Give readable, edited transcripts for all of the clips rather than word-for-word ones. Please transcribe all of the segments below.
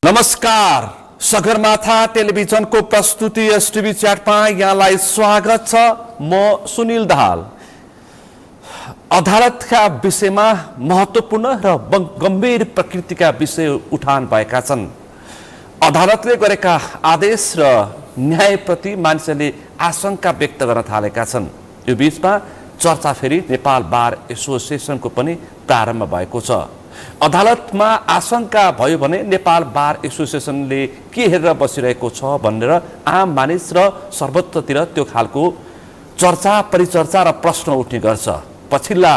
नमस्कार, सगरमाथा टेलिभिजनको प्रस्तुति एसटिभी च्याटमा यहाँलाई स्वागत छ। म सुनिल दाहाल। अदालतका विषयमा महत्त्वपूर्ण र गम्भीर प्रकृतिका विषय उठान भएका छन्। अदालतले गरेका आदेश र न्यायप्रति मानिसहरूले आशंका व्यक्त गर्न थालेका छन्। यो बीचमा चर्चा फेरि नेपाल बार एसोसिएसनको पनि प्रारम्भ भएको छ। अदालतमा आशंका भयो भने नेपाल बार एसोसिएसनले के हेरेर बसिरहेको छ भनेर आम मानिस र सर्वत्रतिर त्यो खालको चर्चा परिचर्चा र प्रश्न उठ्ने गर्छ। पछिल्ला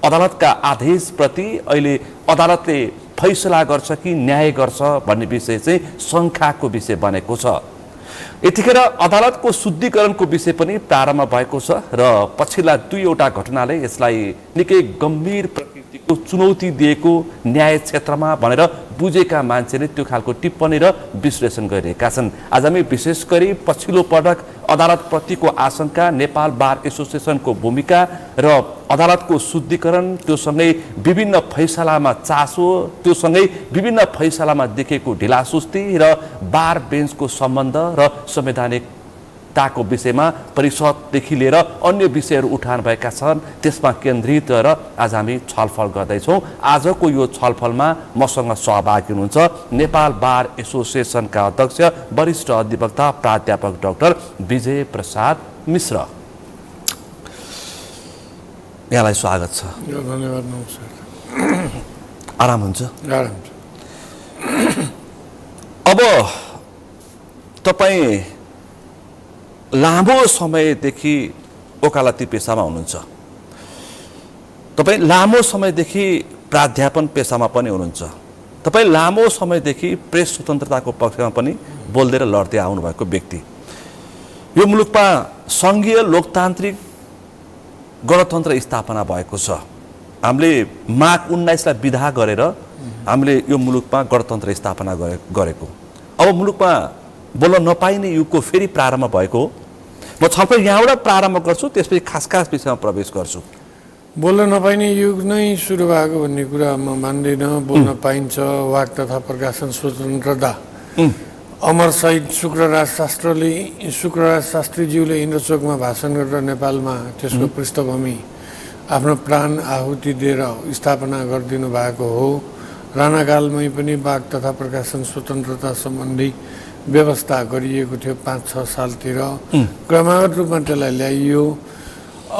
अदालतका आदेशप्रति अहिले अदालतले फैसला गर्छ कि न्याय गर्छ भन्ने विषय चाहिँ शङ्काको विषय बनेको छ। यतिखेर अदालतको शुद्धिकरणको विषय पनि प्रारम्भ भएको छ र पछिल्ला दुईवटा घटनाले यसलाई निकै गम्भीर प्रकृतिको चुनौती दिएको न्याय क्षेत्रमा भनेर बुझेका मान्छेले त्यो खालको टिप्पणी र विश्लेषण गरिरहेका छन्। आज हामी विशेष गरी पछिल्लो पटक अदालतप्रतिको आशंका, नेपाल बार एसोसिएसनको भूमिका र अदालतको शुद्धिकरण, त्योसँगै विभिन्न फैसलामा चासो, त्योसँगै विभिन्न फैसलामा देखेको ढिलासुस्ती र बार बेन्चको सम्बन्ध र संवैधानिकताको विषयमा परिषददेखि लिएर अन्य विषयहरू उठान भएका छन्। त्यसमा केन्द्रित रहेर आज हामी छलफल गर्दैछौँ। आजको यो छलफलमा मसँग सहभागी हुनुहुन्छ नेपाल बार एसोसिएसनका अध्यक्ष वरिष्ठ अधिवक्ता प्राध्यापक डाक्टर विजय प्रसाद मिश्र। यहाँलाई स्वागत छ। धन्यवाद। नमस्कार। आराम हुन्छ? आराम छ। अब तपाईँ लामो समयदेखि वकालती पेसामा हुनुहुन्छ। तपाईँ लामो समयदेखि प्राध्यापन पेसामा पनि हुनुहुन्छ। तपाईँ लामो समयदेखि प्रेस स्वतन्त्रताको पक्षमा पनि बोल्दै र लड्दै आउनुभएको व्यक्ति। यो मुलुकमा सङ्घीय लोकतान्त्रिक गणतन्त्र स्थापना भएको छ। हामीले माघ 19लाई विदा गरेर हामीले यो मुलुकमा गणतन्त्र स्थापना गरेको। अब मुलुकमा बोल्न नपाइने युगको फेरि प्रारम्भ भएको। म छलफल यहाँबाट प्रारम्भ गर्छु, त्यसपछि खास विषयमा प्रवेश गर्छु। बोल्न नपाइने युग नै सुरु भएको भन्ने कुरा म मान्दिनँ। बोल्न पाइन्छ। वाक तथा प्रकाशन स्वतन्त्रता अमर शहीद शुक्रराज शास्त्रीज्यूले इन्द्रचोकमा भाषण गरेर नेपालमा त्यसको पृष्ठभूमि आफ्नो प्राण आहुति दिएर स्थापना गरिदिनु भएको हो। राणाकालमै पनि वाक तथा प्रकाशन स्वतन्त्रता सम्बन्धी व्यवस्था गरिएको थियो 5-6 सालतिर। क्रमागत रूपमा त्यसलाई ल्याइयो।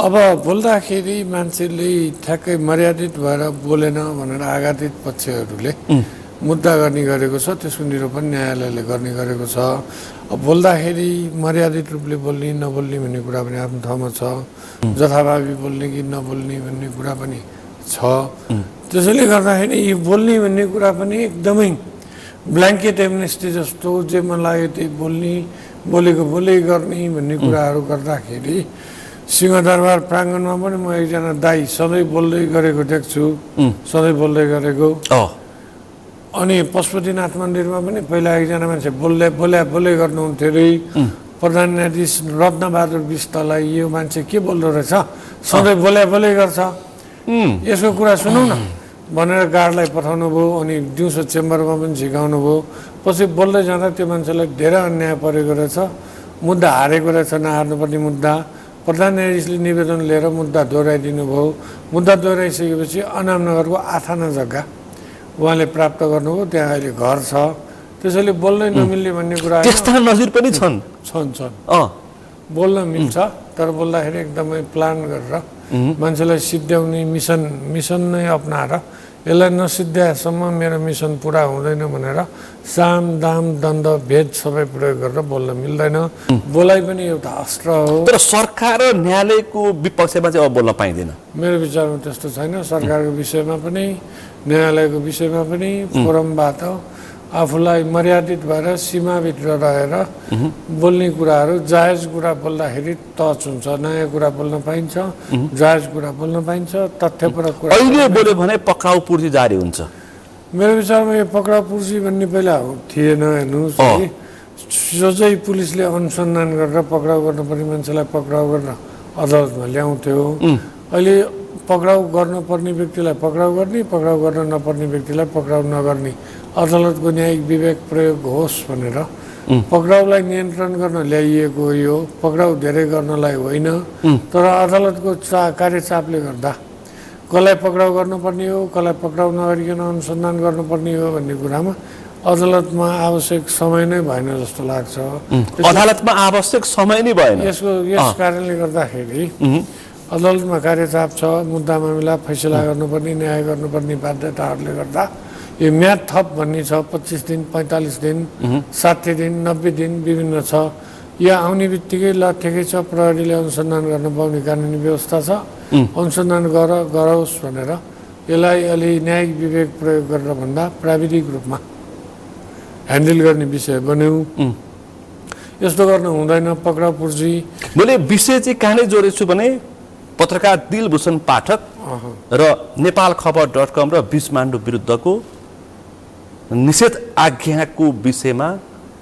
अब बोल्दाखेरि मान्छेले ठ्याक्कै मर्यादित भएर बोलेन भनेर आघातित पक्षहरूले मुद्दा गर्ने गरेको छ। त्यसको निरूपण न्यायालयले गर्ने गरेको छ। अब बोल्दाखेरि मर्यादित रूपले बोल्ने नबोल्ने भन्ने कुरा पनि आफ्नो ठाउँमा छ। जथाभावी बोल्ने कि नबोल्ने भन्ने कुरा पनि छ। त्यसैले गर्दाखेरि यो बोल्ने भन्ने कुरा पनि एकदमै ब्ल्याङ्केट एमनेस्टी जस्तो जे मन लाग्यो त्यही बोलेको गर्ने भन्ने कुराहरू गर्दाखेरि सिंहदरबार प्राङ्गणमा पनि म एकजना दाई सधैँ बोल्दै गरेको देख्छु। सधैँ बोल्दै गरेको। अनि पशुपतिनाथ मन्दिरमा पनि पहिला एकजना मान्छे बोले गर्नुहुन्थ्यो अरे। प्रधान न्यायाधीश रत्नबहादुर बिष्टलाई यो मान्छे के बोल्दो रहेछ, सधैँ बोले गर्छ, यसको कुरा सुनौ न भनेर गार्डलाई पठाउनु भयो। अनि दिउँसो चेम्बरमा पनि झिकाउनु भयो। पछि बोल्दै जाँदा त्यो मान्छेलाई धेरै अन्याय परेको रहेछ। मुद्दा हारेको रहेछ, नहार्नुपर्ने मुद्दा। प्रधान न्यायाधीशले निवेदन लिएर मुद्दा दोहोऱ्याइदिनु भयो। मुद्दा दोहोऱ्याइसकेपछि अनामनगरको आठाना जग्गा उहाँले प्राप्त गर्नुभयो। त्यहाँ अहिले घर छ। त्यसैले बोल्नै नमिल्ने भन्ने कुरा त्यस्ता नजिर पनि छन्। बोल्न मिल्छ, तर बोल्दाखेरि एकदमै प्लान गरेर मान्छेलाई सिद्ध्याउने मिसन नै अपनाएर यसलाई नसिद्ध्याएसम्म मेरो मिसन पुरा हुँदैन भनेर साम दाम दण्ड भेद सबै प्रयोग गरेर बोल्न मिल्दैन। बोलाइ पनि एउटा अस्त्र हो। तर सरकार र न्यायालयको विपक्षमा चाहिँ अब बोल्न पाइँदैन। मेरो विचारमा त्यस्तो छैन। सरकारको विषयमा पनि न्यायालयको विषयमा पनि फोरमबाट आफूलाई मर्यादित भएर सीमाभित्र रहेर बोल्ने कुराहरू जायज कुरा बोल्दाखेरि टच हुन्छ। नयाँ कुरा बोल्न पाइन्छ, जायज कुरा बोल्न पाइन्छ, तथ्यपरक कुरा। अहिले बोल्यो भने पक्राउ पूर्ति जारी हुन्छ। मेरो विचारमा यो पक्राउ पूर्ति भन्ने पहिला थिएन। हेर्नुहोस्, सोझै पुलिसले अनुसन्धान गरेर पक्राउ गर्नुपर्ने मान्छेलाई पक्राउ गरेर अदालतमा ल्याउँथ्यो। अहिले पक्राउ गर्नुपर्ने व्यक्तिलाई पक्राउ गर्ने, पक्राउ गर्न नपर्ने व्यक्तिलाई पक्राउ नगर्ने, अदालतको न्यायिक विवेक प्रयोग होस् भनेर पक्राउलाई नियन्त्रण गर्न ल्याइएको यो पक्राउ धेरै गर्नलाई होइन। तर अदालतको कार्यचापले गर्दा कसलाई पक्राउ गर्नुपर्ने हो, कसलाई पक्राउ नगरिकन अनुसन्धान गर्नुपर्ने हो भन्ने कुरामा अदालतमा आवश्यक समय नै भएन जस्तो लाग्छ। अदालतमा आवश्यक समय नै भएन। यस कारणले गर्दाखेरि अदालतमा कार्यचाप छ, मुद्दा मामिला फैसला गर्नुपर्ने, न्याय गर्नुपर्ने बाध्यताहरूले गर्दा यो म्याद थप भन्ने छ। 25 दिन, 45 दिन, 60 दिन, 90 दिन विभिन्न छ। यो आउने बित्तिकै ल ठिकै छ, प्रहरीले अनुसन्धान गर्न पाउने कानुनी व्यवस्था छ, अनुसन्धान गरोस् भनेर यसलाई अलि न्यायिक विवेक प्रयोग गरेर भन्दा प्राविधिक रूपमा ह्यान्डल गर्ने विषय बन्यौँ। यस्तो गर्न हुँदैन। पक्राउ पूर्जी मैले विषय चाहिँ कहाँले जोडेछु भने पत्रकार दिलभूषण पाठक र नेपाल खबर.com र बिचमाण्डु विरुद्धको निषेध आज्ञाको विषयमा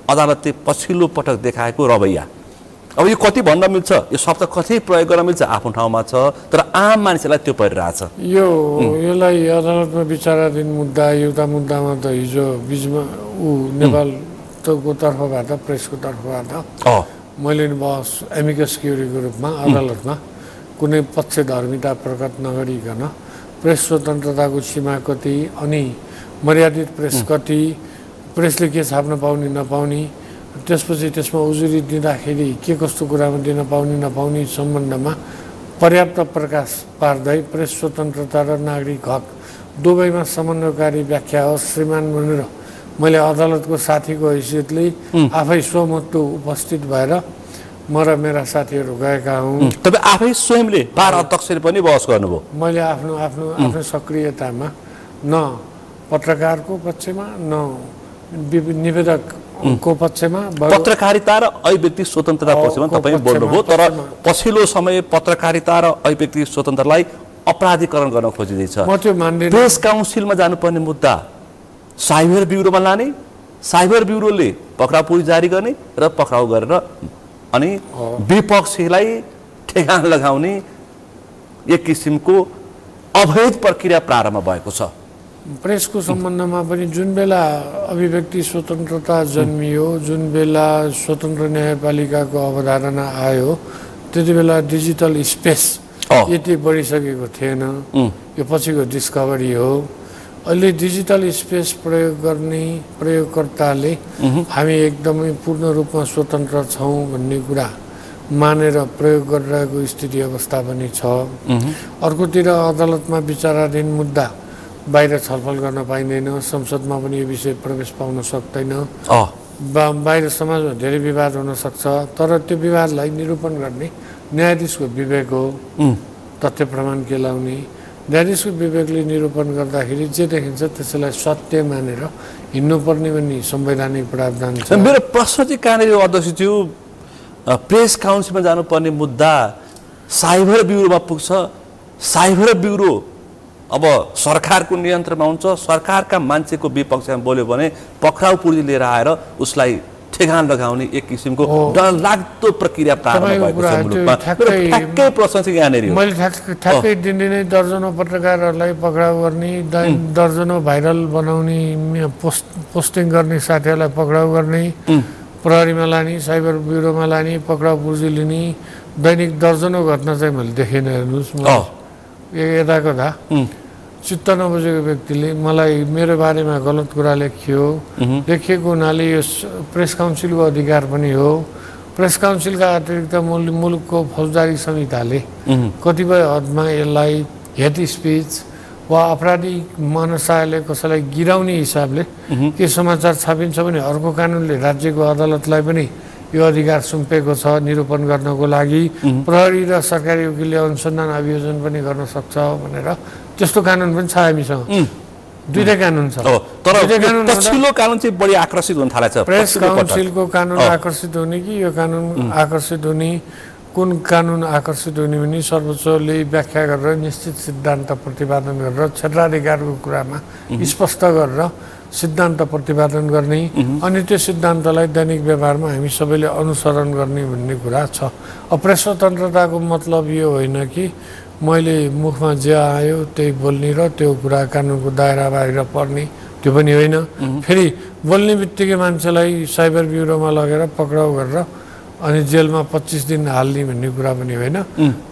अदालतले पछिल्लो पटक देखाएको रवैया। अब यो कति भन्न मिल्छ, यो शब्द कति प्रयोग गर्न मिल्छ आफ्नो ठाउँमा छ, तर आम मानिसलाई त्यो परिरहेछ। यसलाई अदालतमा विचाराधीन मुद्दा, एउटा मुद्दामा त हिजो बिचमा नेपालको तर्फबाट, प्रेसको तर्फबाट मैले बस एमिकस क्युरीको रूपमा अदालतमा कुनै पक्षधर्मिता प्रकट नगरिकन प्रेस स्वतन्त्रताको सीमा कति, अनि मर्यादित प्रेस कति, प्रेसले के छाप्न पाउने नपाउने, त्यसपछि त्यसमा उजुरी दिँदाखेरि के कस्तो कुरामा दिन पाउने नपाउने सम्बन्धमा पर्याप्त प्रकाश पार्दै प्रेस स्वतन्त्रता र नागरिक हक दुवैमा समन्वयकारी व्याख्या होस् श्रीमान भनेर मैले अदालतको साथीको हैसियतले आफै स्वमतले उपस्थित भएर म र मेरा साथीहरू गएका हौँ। तपाईँ आफै स्वयंले बार अध्यक्षले पनि बहस गर्नुभयो? मैले आफ्नो सक्रियतामा न पत्रकारको पक्षमा न निवेदकको पक्षमा, पत्रकारिता र अभिव्यक्ति स्वतन्त्रता पक्षमा तपाईँ बोल्नुभयो। तर पछिल्लो समय पत्रकारिता र अभिव्यक्ति स्वतन्त्रलाई अपराधीकरण गर्न खोजिँदैछ। म त्यो मान्दिनँ। प्रेस काउन्सिलमा जानुपर्ने मुद्दा साइबर ब्युरोमा लाने, साइबर ब्युरोले पक्राउ पूर्जी जारी गर्ने र पक्राउ गरेर अनि विपक्षीलाई ठेगान लगाउने एक किसिमको अवैध प्रक्रिया प्रारम्भ भएको छ। प्रेसको सम्बन्धमा पनि जुन बेला अभिव्यक्ति स्वतन्त्रता जन्मियो, जुन बेला स्वतन्त्र न्यायपालिकाको अवधारणा आयो, त्यति बेला डिजिटल स्पेस यति बढिसकेको थिएन। यो पछिको डिस्कभरी हो। अहिले डिजिटल स्पेस प्रयोग गर्ने प्रयोगकर्ताले हामी एकदमै पूर्ण रूपमा स्वतन्त्र छौँ भन्ने कुरा मानेर प्रयोग गरिरहेको स्थिति अवस्था पनि छ। अर्कोतिर अदालतमा विचाराधीन मुद्दा बाहिर छलफल गर्न पाइँदैन, संसदमा पनि यो विषय प्रवेश पाउन सक्दैन, बाहिर समाजमा धेरै विवाद हुन सक्छ। तर त्यो विवादलाई निरूपण गर्ने न्यायाधीशको विवेक हो। तथ्य प्रमाण केलाउने न्यायाधीशको विवेकले निरूपण गर्दाखेरि जे देखिन्छ त्यसैलाई सत्य मानेर हिँड्नुपर्ने भन्ने संवैधानिक प्रावधान छ। मेरो प्रश्न चाहिँ कहाँनिर अध्यक्षज्यू, प्रेस काउन्सिलमा जानुपर्ने मुद्दा साइबर ब्युरोमा पुग्छ। साइबर ब्युरो अब सरकारको नियन्त्रणमा हुन्छ। सरकारका मान्छेको विपक्षमा बोल्यो भने पक्राउ पूर्जी लिएर आएर उसलाई ठेगान लगाउने एक किसिमको डरलाग्दो प्रक्रिया प्रारम्भ भएको छ मुलुकमा। ठ्याक्कै प्रश्न चाहिँ यहाँनिर मैले ठ्याक्कै दिनदिनै दर्जनौँ पत्रकारहरूलाई पक्राउ गर्ने, दर्जनौँ भाइरल बनाउने, पोस्टिङ गर्ने साथीहरूलाई पक्राउ गर्ने, प्रहरीमा लाने, साइबर ब्युरोमा लाने, पक्राउ पूर्जी लिने दैनिक दर्जनौँ घटना चाहिँ मैले देखेन। हेर्नुहोस्, यताको दा चित्त नबुझेको व्यक्तिले मलाई मेरो बारेमा गलत कुरा लेखिएको हुनाले यो प्रेस काउन्सिलको अधिकार पनि हो। प्रेस काउन्सिलका अतिरिक्त मुलुकको फौजदारी संहिताले कतिपय हदमा यसलाई हेट स्पिच वा आपराधिक मनसायले कसैलाई गिराउने हिसाबले के समाचार छापिन्छ भने अर्को कानुनले राज्यको अदालतलाई पनि यो अधिकार सुम्पेको छ निरूपण गर्नको लागि। प्रहरी र सरकारी वकिलले अनुसन्धान अभियोजन पनि गर्न सक्छ भनेर त्यस्तो कानुन पनि छ हामीसँग। दुईटै कानुन छ। तर पछिल्लो कानुन चाहिँ बढी आकर्षित हुन थालेछ। प्रेस काउन्सिलको कानुन आकर्षित हुने कि यो कानुन आकर्षित हुने? कुन कानुन आकर्षित हुने भने सर्वोच्चले व्याख्या गरेर निश्चित सिद्धान्त प्रतिपादन गरेर क्षेत्राधिकारको कुरामा स्पष्ट गरेर सिद्धान्त प्रतिपादन गर्ने, अनि त्यो सिद्धान्तलाई दैनिक व्यवहारमा हामी सबैले अनुसरण गर्ने भन्ने कुरा छ। प्रेस स्वतन्त्रताको मतलब यो होइन कि मैले मुखमा जे आयो त्यही बोल्ने र त्यो कुरा कानुनको दायरा बाहिर पर्ने त्यो पनि होइन। फेरि बोल्ने बित्तिकै मान्छेलाई साइबर ब्युरोमा लगेर पक्राउ गरेर अनि जेलमा 25 दिन हाल्ने भन्ने कुरा पनि होइन।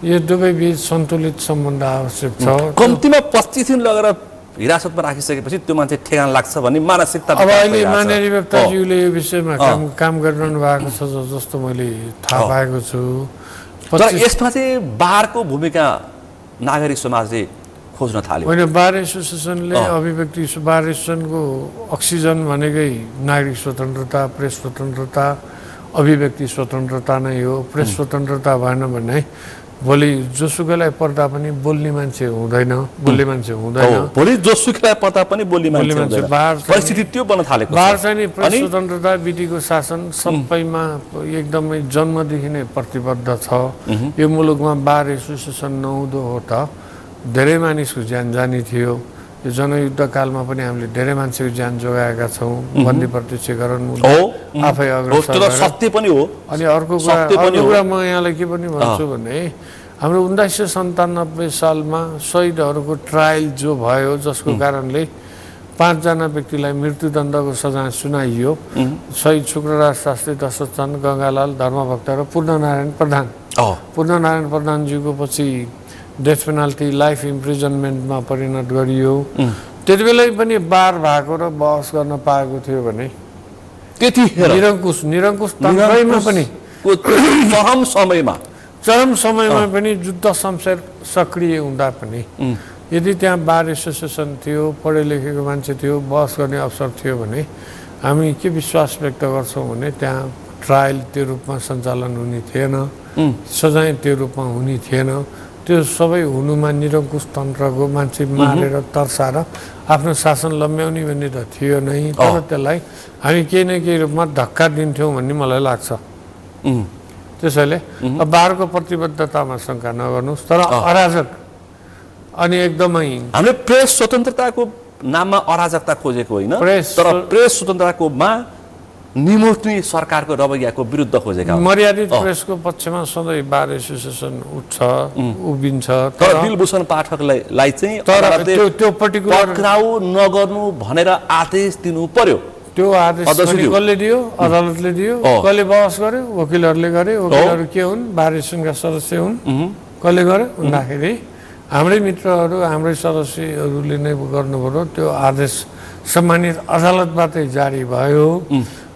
यो दुवै बीच सन्तुलित सम्बन्ध आवश्यक छ। कम्तीमा 25 दिन लगेर हिरासतमा राखिसकेपछि त्यो मान्छे ठेगान लाग्छ भन्ने मानसिकता अब अहिले मान्य अधिवक्ताज्यूले यो विषयमा काम गरिरहनु भएको छ जस्तो मैले थाहा पाएको छु। तर यसमा चाहिँ बारको भूमिका नागरिक समाजले खोज्न थाल्यो होइन। बार एसोसिएसनले अभिव्यक्ति बार एसोसिएसनको अक्सिजन भनेकै नागरिक स्वतन्त्रता, प्रेस स्वतन्त्रता, अभिव्यक्ति स्वतन्त्रता नै हो। प्रेस स्वतन्त्रता भएन भने भोलि जोसुकैलाई पर्दा पनि बोल्ने मान्छे हुँदैन, बोल्ने मान्छे हुँदैन। भोलि जोसुकैलाई पर्दा पनि बोल्ने मान्छे परिस्थिति त्यो बन्न थालेको छ। बार चाहिँ नि प्रेस स्वतन्त्रता, विधिको शासन सबैमा एकदमै जन्मदेखि नै प्रतिबद्ध छ। यो मुलुकमा बार एसोसिएसन नहुँदो हो त धेरै मानिसको ज्यान जाने थियो। यो जनयुद्ध कालमा पनि हामीले धेरै मान्छेको ज्यान जोगाएका छौँ। बन्दी प्रत्यक्षीकरण आफै अग्रसर सत्य पनि हो। अनि अर्को कुरा म यहाँलाई के पनि भन्छु भने हाम्रो 1997 सालमा शहीदहरूको ट्रायल जो भयो, जसको कारणले 5 जना व्यक्तिलाई मृत्युदण्डको सजाय सुनाइयो। शहीद शुक्रराज शास्त्री, दशरथ चन्द, गङ्गालाल, धर्मभक्त र पूर्णनारायण प्रधान। पूर्णनारायण प्रधानज्यूको पछि डेथ पेनाल्टी, लाइफ इम्प्रिजनमेन्टमा परिणत गरियो। त्यति बेला पनि बार भएको र बहस गर्न पाएको थियो भने निरङ्कुश तन्त्रैमा पनि चरम समयमा पनि जुद्ध शमशेर सक्रिय हुँदा पनि यदि त्यहाँ बार एसोसिएसन थियो, पढे लेखेको मान्छे थियो, बहस गर्ने अवसर थियो भने हामी के विश्वास व्यक्त गर्छौँ भने त्यहाँ ट्रायल त्यो रूपमा सञ्चालन हुने थिएन, सजाय त्यो रूपमा हुने थिएन। त्यो सबै हुनुमा निरङ्कुश तन्त्रको मान्छे मारेर तर्साएर आफ्नो शासन लम्ब्याउने भन्ने त थियो नै। तर त्यसलाई हामी केही न केही रूपमा धक्का दिन्थ्यौँ भन्ने मलाई लाग्छ। त्यसैले बारको प्रतिबद्धतामा शङ्का नगर्नुहोस्। तर अराजक अनि एकदमै हामीले प्रेस स्वतन्त्रताको नाममा अराजकता खोजेको होइन, तर प्रेस स्वतन्त्रताकोमा निमोट्ने सरकारको रवैयाको विरुद्ध खोजेका मर्यादित प्रेसको पक्षमा सधैँ बार एसोसिएसन उभिन्छ। तर दिलभूषण पाठकलाई चाहिँ त्यो पर्टिकुलर पक्राउ नगर्नु भनेर आदेश दिनु पर्यो। त्यो आदेश कसले दियो? अदालतले दियो। कसले बहस गर्यो? वकिलहरूले गरे। वकिलहरू के हुन्? बार एसोसिएसनका सदस्य हुन्। कसले गर्यो भन्दाखेरि हाम्रै मित्रहरू, हाम्रै सदस्यहरूले नै गर्नुभयो। त्यो आदेश सम्मानित अदालतबाटै जारी भयो।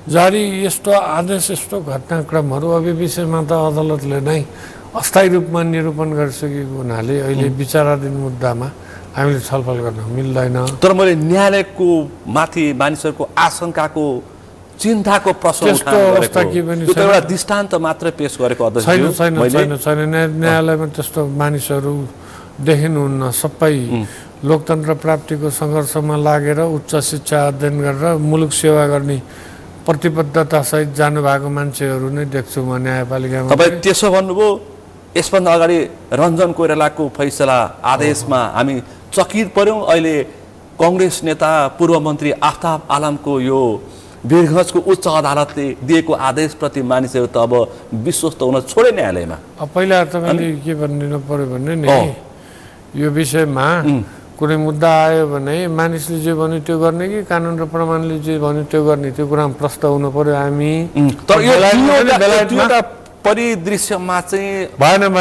जारी यस्तो आदेश, यस्तो घटनाक्रमहरू अब विषयमा त अदालतले नै अस्थायी रूपमा निरूपण गरिसकेको हुनाले अहिले विचाराधीन मुद्दामा हामीले छलफल गर्न मिल्दैन। तर मैले न्यायालयको माथि मानिसहरूको आशंकाको, चिन्ताको प्रश्न एउटा दृष्टान्त मात्रै पेश गरेको छैन। न्यायालयमा त्यस्तो मानिसहरू देखिनुहुन्न। सबै लोकतन्त्र प्राप्तिको सङ्घर्षमा लागेर उच्च शिक्षा अध्ययन गरेर मुलुक सेवा गर्ने प्रतिबद्धतासहित जानुभएको मान्छेहरू नै देख्छु म न्यायपालिकामा। तपाईँ त्यसो भन्नुभयो। यसभन्दा अगाडि रञ्जन कोइरालाको फैसला आदेशमा हामी चकित पर्यौँ। अहिले कङ्ग्रेस नेता पूर्व मन्त्री आफ्ताब आलमको यो वीरगञ्जको उच्च अदालतले दिएको आदेशप्रति मानिसहरू त अब विश्वस्त हुन छोडे न्यायालयमा। पहिला तपाईँले के भनिदिनु पर्यो भने नि यो विषयमा कुनै मुद्दा आयो भने मानिसले जे भन्यो त्यो गर्ने कि कानुन र प्रमाणले जे भन्यो त्यो गर्ने, त्यो कुरामा प्रश्न हुनु पर्यो हामी। तर यो परिदृश्यमा चाहिँ भएन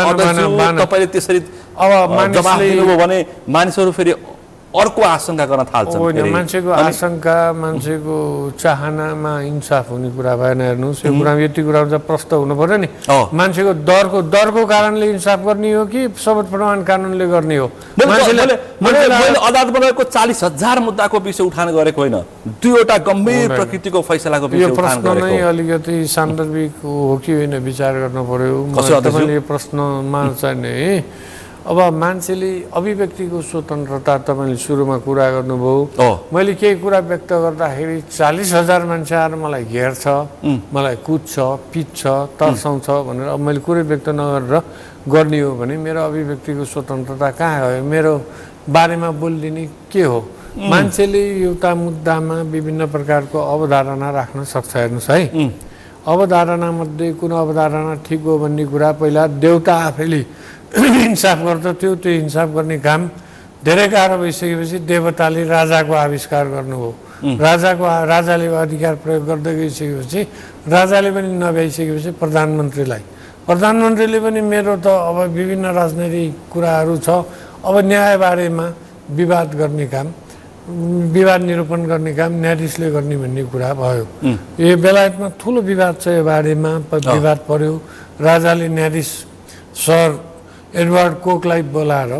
तपाईँले त्यसरी अब जवाफ दिनुभयो भने मानिसहरू फेरि अर्को आशंका गर्न थाल्छन्। मान्छेको आशंका, मान्छेको चाहनामा इन्साफ हुने कुरा भएन। हेर्नुहोस्, यो कुरा यति कुरा प्रश्न हुनु पर्यो नि। मान्छेको डरको कारणले इन्साफ गर्ने हो कि सबूत प्रमाण कानुनले गर्ने हो? अदालत बनाएको 40,000 मुद्दाको विषय उठान गरेको होइन, दुईवटा गम्भीर प्रकृतिको फैसलाको विषय उठान गरेको। यो प्रश्न नै अलिकति सान्दर्भिक हो कि होइन विचार गर्न पर्यो। तपाईँले यो प्रश्नमा चाहिँ अब मान्छेले अभिव्यक्तिको स्वतन्त्रता तपाईँले सुरुमा कुरा गर्नुभयो। मैले केही कुरा व्यक्त गर्दाखेरि 40,000 मान्छे आएर मलाई घेर्छ, मलाई कुद्छ, पिट्छ, तर्साउँछ भनेर अब मैले कुरै व्यक्त नगरेर गर्ने हो भने मेरो अभिव्यक्तिको स्वतन्त्रता कहाँ गयो? मेरो बारेमा बोलिदिने के हो? मान्छेले एउटा मुद्दामा विभिन्न प्रकारको अवधारणा राख्न सक्छ। हेर्नुहोस् है, अवधारणामध्ये कुन अवधारणा ठिक हो भन्ने कुरा पहिला देउता आफैले इन्साफ गर्दथ्यो। त्यो इन्साफ गर्ने काम धेरै गाह्रो भइसकेपछि देवताले राजाको आविष्कार गर्नुभयो। राजाले अधिकार प्रयोग गर्दै गइसकेपछि राजाले पनि नभ्याइसकेपछि प्रधानमन्त्रीले पनि मेरो त अब विभिन्न राजनैतिक कुराहरू छ, अब न्याय बारेमा विवाद गर्ने काम, विवाद निरूपण गर्ने काम न्यायाधीशले गर्ने भन्ने कुरा भयो। यो बेलायतमा ठुलो विवाद छ, यो बारेमा विवाद पर्यो। राजाले न्यायाधीश सर एडवर्ड कोकलाई बोलाएर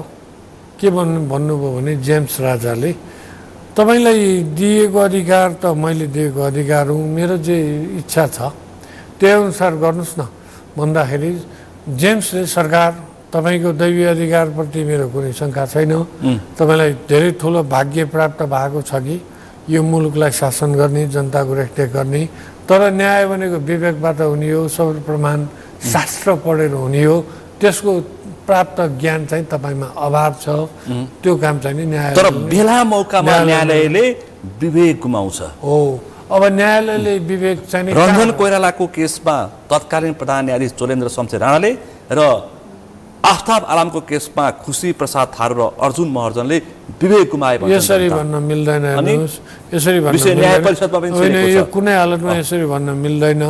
के भन्नुभयो भने, जेम्स राजाले तपाईलाई दिएको अधिकार त मैले दिएको अधिकार हुँ, मेरो जे इच्छा छ त्यही अनुसार गर्नुहोस् न भन्दाखेरि जेम्सले सरकार तपाईको दैवी अधिकारप्रति मेरो कुनै शङ्का छैन, तपाईलाई धेरै ठुलो भाग्य प्राप्त भएको छ कि यो मुलुकलाई शासन गर्ने, जनताको रेखदेख गर्ने, तर न्याय भनेको विवेकबाट हुने हो, सबै प्रमाण शास्त्र पढेर हुने हो, त्यसको प्राप्त ज्ञान चाहिँ तपाईमा अभाव छ, त्यो काम चाहिँ नि न्याय। तर बेला मौकामा न्यायालयले विवेक गुमाउँछ। हो, अब न्यायालयले विवेक चाहिँ रञ्जन कोइरालाको केसमा तत्कालीन प्रधान न्यायाधीश चोलेन्द्र शमशेर राणाले र आफ्ताब आलामको केसमा खुशी प्रसाद थारू र अर्जुन महर्जनले विवेक गुमाए भन्छ। यसरी भन्न मिल्दैन, यसरी भन्न यो कुनै हालतमा यसरी भन्न मिल्दैन।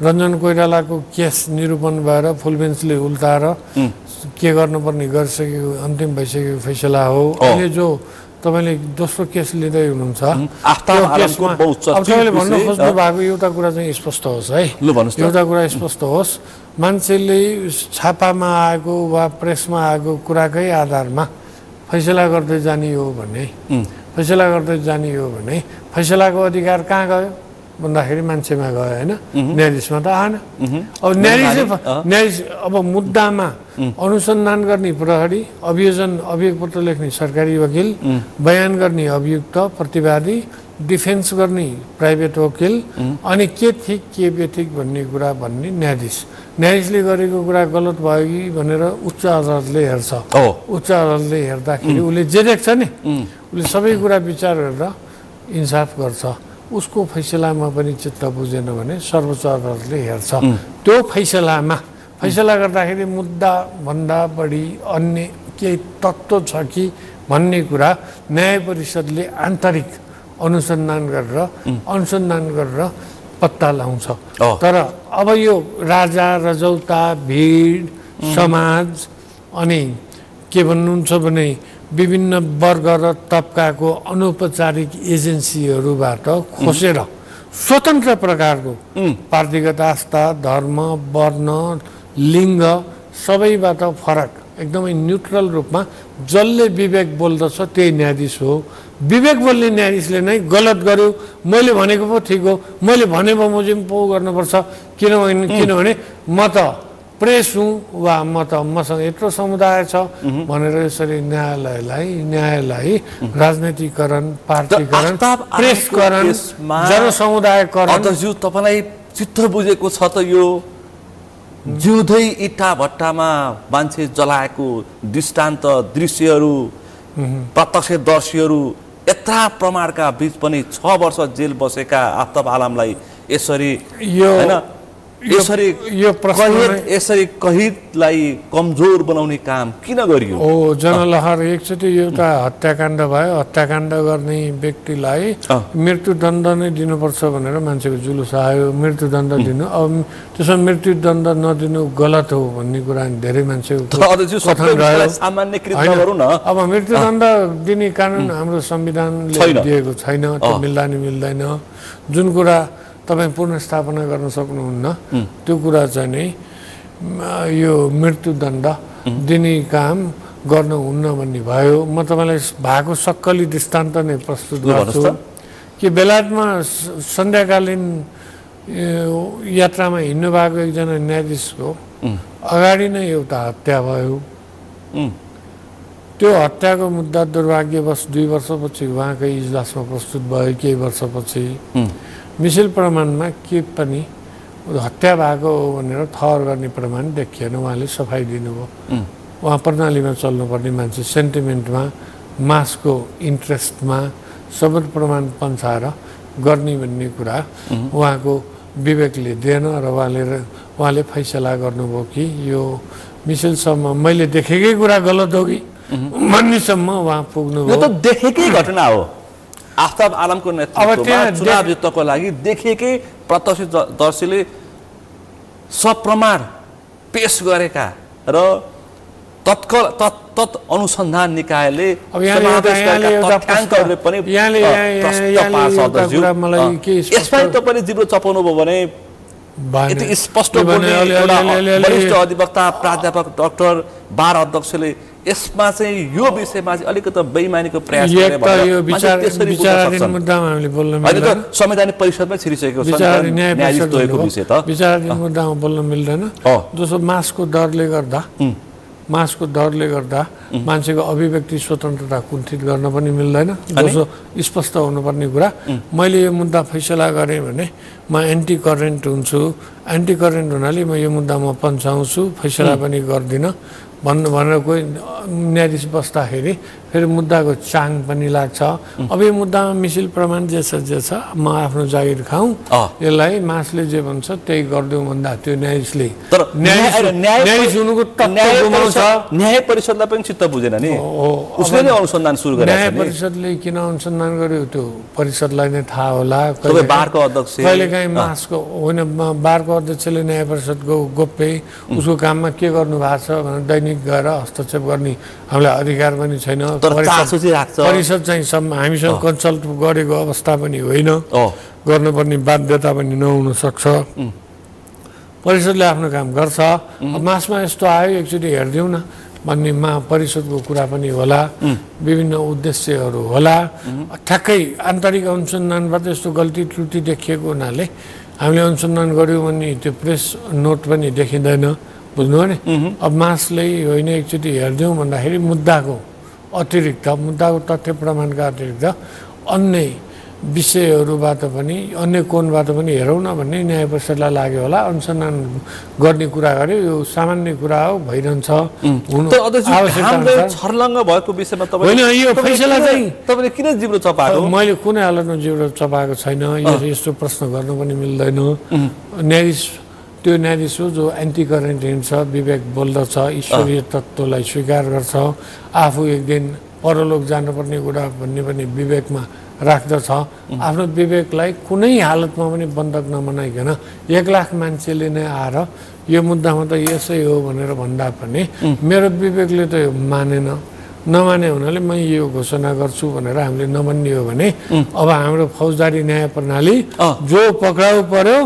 रञ्जन कोइरालाको केस निरूपण भएर फुल बेन्चले उल्टाएर के गर्नुपर्ने गरिसकेको अन्तिम भइसकेको फैसला हो। अहिले जो तपाईले दोस्रो केस लिँदै हुनुहुन्छ, तपाईँले भन्नु खोज्नु भएको एउटा कुरा चाहिँ स्पष्ट होस् है, एउटा कुरा स्पष्ट होस्, मान्छेले छापामा आएको वा प्रेसमा आएको कुराकै आधारमा फैसला गर्दै जाने हो भने, फैसलाको अधिकार कहाँ गयो भन्दाखेरि मान्छेमा गयो होइन, न्यायाधीशमा त आएन। अब न्यायाधीश अब मुद्दामा अनुसन्धान गर्ने प्रहरी, अभियोग पत्र लेख्ने सरकारी वकिल, बयान गर्ने अभियुक्त प्रतिवादी, डिफेन्स गर्ने प्राइभेट वकिल, अनि के ठिक के बेठिक भन्ने कुरा भन्ने न्यायाधीशले गरेको कुरा गलत भयो कि भनेर उच्च अदालतले हेर्छ। उच्च अदालतले हेर्दाखेरि उसले जे देख्छ नि, उसले सबै कुरा विचार गरेर इन्साफ गर्छ। उसको फैसलामा पनि चित्त बुझेन भने सर्वोच्च अदालतले हेर्छ। त्यो फैसला गर्दाखेरि मुद्दा भन्दा बढी अन्य केही तत्त्व छ कि भन्ने कुरा न्याय परिषदले आन्तरिक अनुसन्धान गरेर पत्ता लगाउँछ। तर अब यो राजा रजौता, भिड, समाज अनि के भन्नुहुन्छ भने विभिन्न वर्ग र तबकाको अनौपचारिक एजेन्सीहरूबाट खोसेर स्वतन्त्र प्रकारको पार्टीगत आस्था, धर्म, वर्ण, लिङ्ग सबैबाट फरक एकदमै न्युट्रल रूपमा जसले विवेक बोल्दछ त्यही न्यायाधीश हो। विवेक बोल्ने न्यायाधीशले नै गलत गर्यो, मैले भनेको पो ठिक हो, मैले भने बमोजिम पो गर्नुपर्छ, किनभने म त प्रेस हुँ वा मसँग यत्रो समुदाय छ भनेर यसरी न्यायलाई राजनीतिकरण, पार्टीकरण, प्रेसकरण, जनसमुदायकरण। तपाईँलाई चित्त बुझेको छ त यो जिउँदै इँटा भट्टामा मान्छे जलाएको दृष्टान्त, दृश्यहरू, प्रत्यक्षदर्शीहरू, यत्रा प्रमाणका बीच पनि 6 वर्ष जेल बसेका आफ्ताब आलामलाई यसरी कहिदलाई कमजोर बनाउने काम किन गरियो? जनलहर एकचोटि एउटा हत्याकाण्ड भयो, हत्याकाण्ड गर्ने व्यक्तिलाई मृत्युदण्ड नै दिनुपर्छ भनेर मान्छेको जुलुस आयो। मृत्युदण्ड दिनु, अब त्यसमा मृत्युदण्ड नदिनु गलत हो भन्ने कुरा धेरै मान्छेको कथन रह्यो। अब मृत्युदण्ड दिने कानुन हाम्रो संविधानले दिएको छैन, त्यो मिल्दैन। जुन कुरा तपाईँ पुनर्स्थापना गर्न सक्नुहुन्न त्यो कुरा चाहिँ नै यो मृत्युदण्ड दिने काम गर्नुहुन्न भन्ने भयो। म तपाईँलाई भएको सक्कली दृष्टान्त नै प्रस्तुत गर्छु कि बेलायतमा सन्ध्याकालीन यात्रामा हिँड्नु भएको एकजना न्यायाधीशको अगाडि नै एउटा हत्या भयो। त्यो हत्याको मुद्दा दुर्भाग्यवश 2 वर्षपछि उहाँकै इजलासमा प्रस्तुत भयो। केही वर्षपछि मिसिल प्रमाणमा के पनि हत्या भएको हो भनेर ठहर गर्ने प्रमाण देखिएन। उहाँले सफाई दिनुभयो। उहाँ प्रणालीमा चल्नुपर्ने मान्छे, सेन्टिमेन्टमा, मासको इन्ट्रेस्टमा सबैत प्रमाण पन्छाएर गर्ने भन्ने कुरा उहाँको विवेकले दिएन र उहाँले फैसला गर्नुभयो कि यो मिसेलसम्म मैले देखेकै कुरा गलत हो कि भन्नेसम्म उहाँ पुग्नुभयो। यो त देखेकै घटना हो। आफ्ताब आलमको नेतृत्वमा चुनाव जित्नको लागि देखेकै प्रत्यक्षदर्शीले सप्रमाण पेश गरेका र तत् अनुसन्धान निकायले तथ्याङ्कहरूले पनि यसमा तपाईँले जिब्रो चपाउनु भयो भने यति स्पष्ट बोल्ने एउटा वरिष्ठ अधिवक्ता प्राध्यापक डाक्टर बार अध्यक्षले यसमा चाहिँ यो विषयमा चाहिँ अलिकति बेइमानीको प्रयास गरे भने संवैधानिक परिषदमै छिरिसकेको छ न्यायाधीशको विषय त विचाराधीन मुद्दामा बोल्न मिल्दैन। जसो मासको दरले गर्दा मान्छेको अभिव्यक्ति स्वतन्त्रता कुण्ठित गर्न पनि मिल्दैन। जसो स्पष्ट हुनुपर्ने कुरा मैले यो मुद्दा फैसला गरेँ भने म एन्टी करेन्ट हुन्छु। एन्टी करेन्ट हुनाले म यो मुद्दामा पन्छाउँछु, फैसला पनि गर्दिनँ भनेर कोही न्यायाधीश बस्दाखेरि फेरि मुद्दाको चाङ पनि लाग्छ। अब यो मुद्दामा मिसिल प्रमाण जे छ म आफ्नो जागिर खाउँ, यसलाई मासले जे भन्छ त्यही गरिदिउँ भन्दा त्यो न्यायाधीशले न्यायाधीश हुनुको तत्त्व गुमाउँछ। न्याय परिषदलाई पनि चित्त बुझेन नि, उसले नै अनुसन्धान सुरु गरेको छ। न्याय परिषदले किन अनुसन्धान गर्यो त्यो परिषदलाई नै थाहा होला। बारको अध्यक्ष कहिलेकाहीँ मासको होइन, बारको अध्यक्षले न्याय परिषदको गोप्य उसको काममा के गर्नु भएको छ भनेर दैनिक गएर हस्तक्षेप गर्ने हामीलाई अधिकार पनि छैन। परिषद चाहिँ हामीसँग कन्सल्ट गरेको अवस्था पनि होइन, गर्नुपर्ने बाध्यता पनि नहुन सक्छ। परिषदले आफ्नो काम गर्छ। मासमा यस्तो आयो एकचोटि हेरिदिउँ न भन्ने परिषदको कुरा पनि होला, विभिन्न उद्देश्यहरू होला। ठ्याक्कै आन्तरिक अनुसन्धानबाट यस्तो गल्ती त्रुटि देखिएको हुनाले हामीले अनुसन्धान गऱ्यौँ भने त्यो प्रेस नोट पनि देखिँदैन, बुझ्नुभयो नि। अब मासले होइन एकचोटि हेरिदिउँ भन्दाखेरि मुद्दाको तथ्य प्रमाणका अतिरिक्त अन्य विषयहरूबाट पनि अन्य कोणबाट पनि हेरौँ न भन्ने न्याय परिषदलाई लाग्यो होला। अनुसन्धान गर्ने कुरा गर्यो, यो सामान्य कुरा हो, भइरहन्छ। छर्लङ्ग भएको विषयमा होइन, यो फैसला चाहिँ तपाईँले किन जिब्रो चपाएको? मैले कुनै हालतमा जिब्रो चपाएको छैन। यस्तो प्रश्न गर्न पनि मिल्दैन। त्यो न्यायाधीश हो जो एन्टी करेन्ट हिँड्छ, विवेक बोल्दछ, ईश्वरीय तत्त्वलाई स्वीकार गर्छ, आफू एक दिन परलोक जानुपर्ने कुरा भन्ने पनि विवेकमा राख्दछ। आफ्नो विवेकलाई कुनै हालतमा पनि बन्धक नबनाइकन 1 लाख मान्छेले नै आएर यो मुद्दामा त यसै हो भनेर भन्दा पनि मेरो विवेकले त यो नमाने हुनाले म यो घोषणा गर्छु भनेर हामीले नमान्ने हो भने अब हाम्रो फौजदारी न्याय प्रणाली जो पक्राउ पर्यो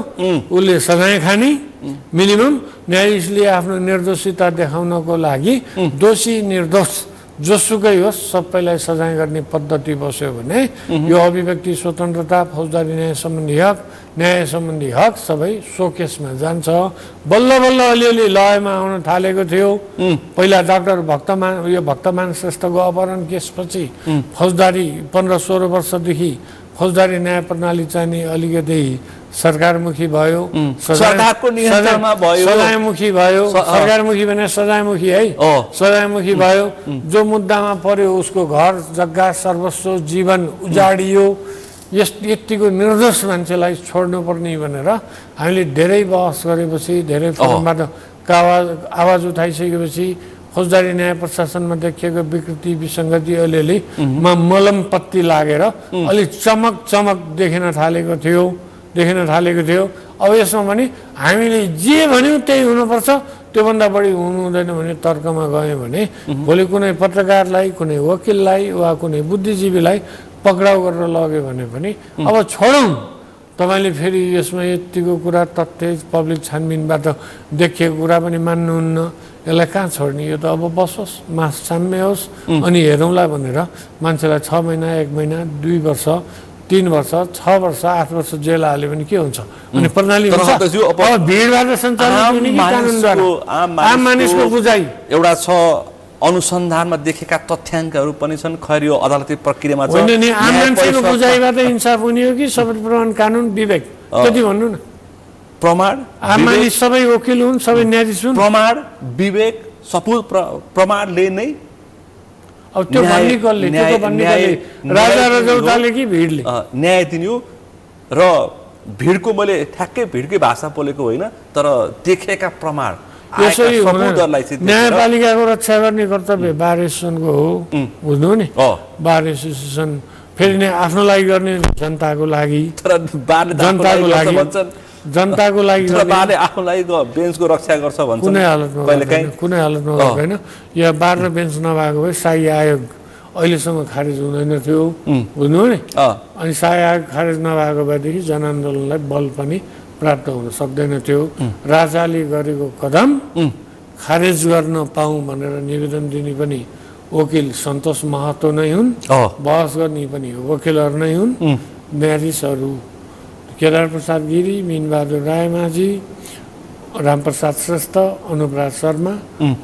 उसले सजाय खाने मिनिमम न्यायाधीशले आफ्नो निर्दोषिता देखाउनको लागि दोषी निर्दोष जोसुकै होस् सबैलाई सजाय गर्ने पद्धति बस्यो भने यो अभिव्यक्ति स्वतन्त्रता, फौजदारी न्याय सम्बन्धी हक सबै सोकेसमा जान्छ। बल्ल बल्ल अलिअलि लयमा आउन थालेको थियो। पहिला डाक्टर भक्तमान श्रेष्ठको अपहरण केसपछि फौजदारी 15-16 वर्षदेखि फौजदारी न्याय प्रणाली चाहिँ अलिकति सरकारमुखी भयो, सजायमुखी भयो। सरकारमुखी भने सजायमुखी है, सजायमुखी भयो। जो मुद्दामा पर्यो उसको घर जग्गा सर्वस्व जीवन उजाडियो, यतिको निर्दोष मान्छेलाई छोड्नुपर्ने भनेर हामीले धेरै बहस गरेपछि, धेरै फोरमबाट आवाज उठाइसकेपछि फौजदारी न्याय प्रशासनमा देखिएको विकृति विसङ्गति अलिअलि मलम पत्ती लागेर अलिक चमक देखिन थालेको थियो। अब यसमा पनि हामीले जे भन्यौँ त्यही हुनुपर्छ, त्योभन्दा बढी हुनु हुँदैन भने तर्कमा गयो भने भोलि कुनै पत्रकारलाई, कुनै वकिललाई वा कुनै बुद्धिजीवीलाई पक्राउ गरेर लग्यो भने पनि अब छोडौँ। तपाईँले फेरि यसमा यतिको कुरा तथ्य पब्लिक छानबिनबाट देखिएको कुरा पनि मान्नुहुन्न, यसलाई कहाँ छोड्ने? यो त अब बसोस्, मास साम्य होस्, अनि हेरौँला भनेर मान्छेलाई 6 महिना, 1 महिना, 2 वर्ष, 3 वर्ष, 6 वर्ष, 8 वर्ष जेल हाल्यो भने के हुन्छ? अनि प्रणाली हुन्छ भिडबाट सञ्चालित हुने कि कानुनद्वारा? आम मानिसको बुझाइ एउटा छ, अनुसन्धानमा देखेका तथ्याङ्कहरू पनि छन्, खैर यो अदालती प्रक्रियामा छ। होइन नि, आम मान्छेको बुझाइबाट इन्साफ हुने हो कि शपथ प्रमाण कानुन विवेक? त्यति भन्नु न। प्रमाण आम मानिस सबै वकिल हुन्, सबै न्यायाधीश हुन्। प्रमाण विवेक सपुत प्रमाणले नै अब त्यो भन्ने कसले? राजा रजौटाले कि भिडले? न्याय दिनु र भिडको मैले ठ्याक्कै भिडकै भाषा बोलेको होइन, तर देखेका प्रमाण यसरी सबुतहरूलाई चाहिँ न्यायपालिकाको रक्षा गर्ने कर्तव्य बार एसोसिएसनको हो बुझ्नु नि बार एसोसिएसन फेरि नै आफ्नो लागि गर्ने जनताको लागि जनताको लागि जनताको लागि बारले आफ्नो लागि बेन्चको रक्षा गर्छ भन्छ कुनै हालतमा गर्दैन या बार र बेन्च नभएको भए शाही आयोग अहिलेसम्म खारेज हुँदैन थियो बुझ्नु नि अनि शाही आयोग खारेज नभएको भएदेखि जनआन्दोलनलाई बल पनि प्राप्त हुन सक्दैन थियो राजाले गरेको कदम खारेज गर्न पाऊँ भनेर निवेदन दिने पनि वकिल सन्तोष महतो नै हुन् बहस गर्ने पनि वकिलहरू नै हुन् न्यायाधीशहरू केदार प्रसाद गिरी मीनबहादुर रायमाझी रामप्रसाद श्रेष्ठ अनुपराज शर्मा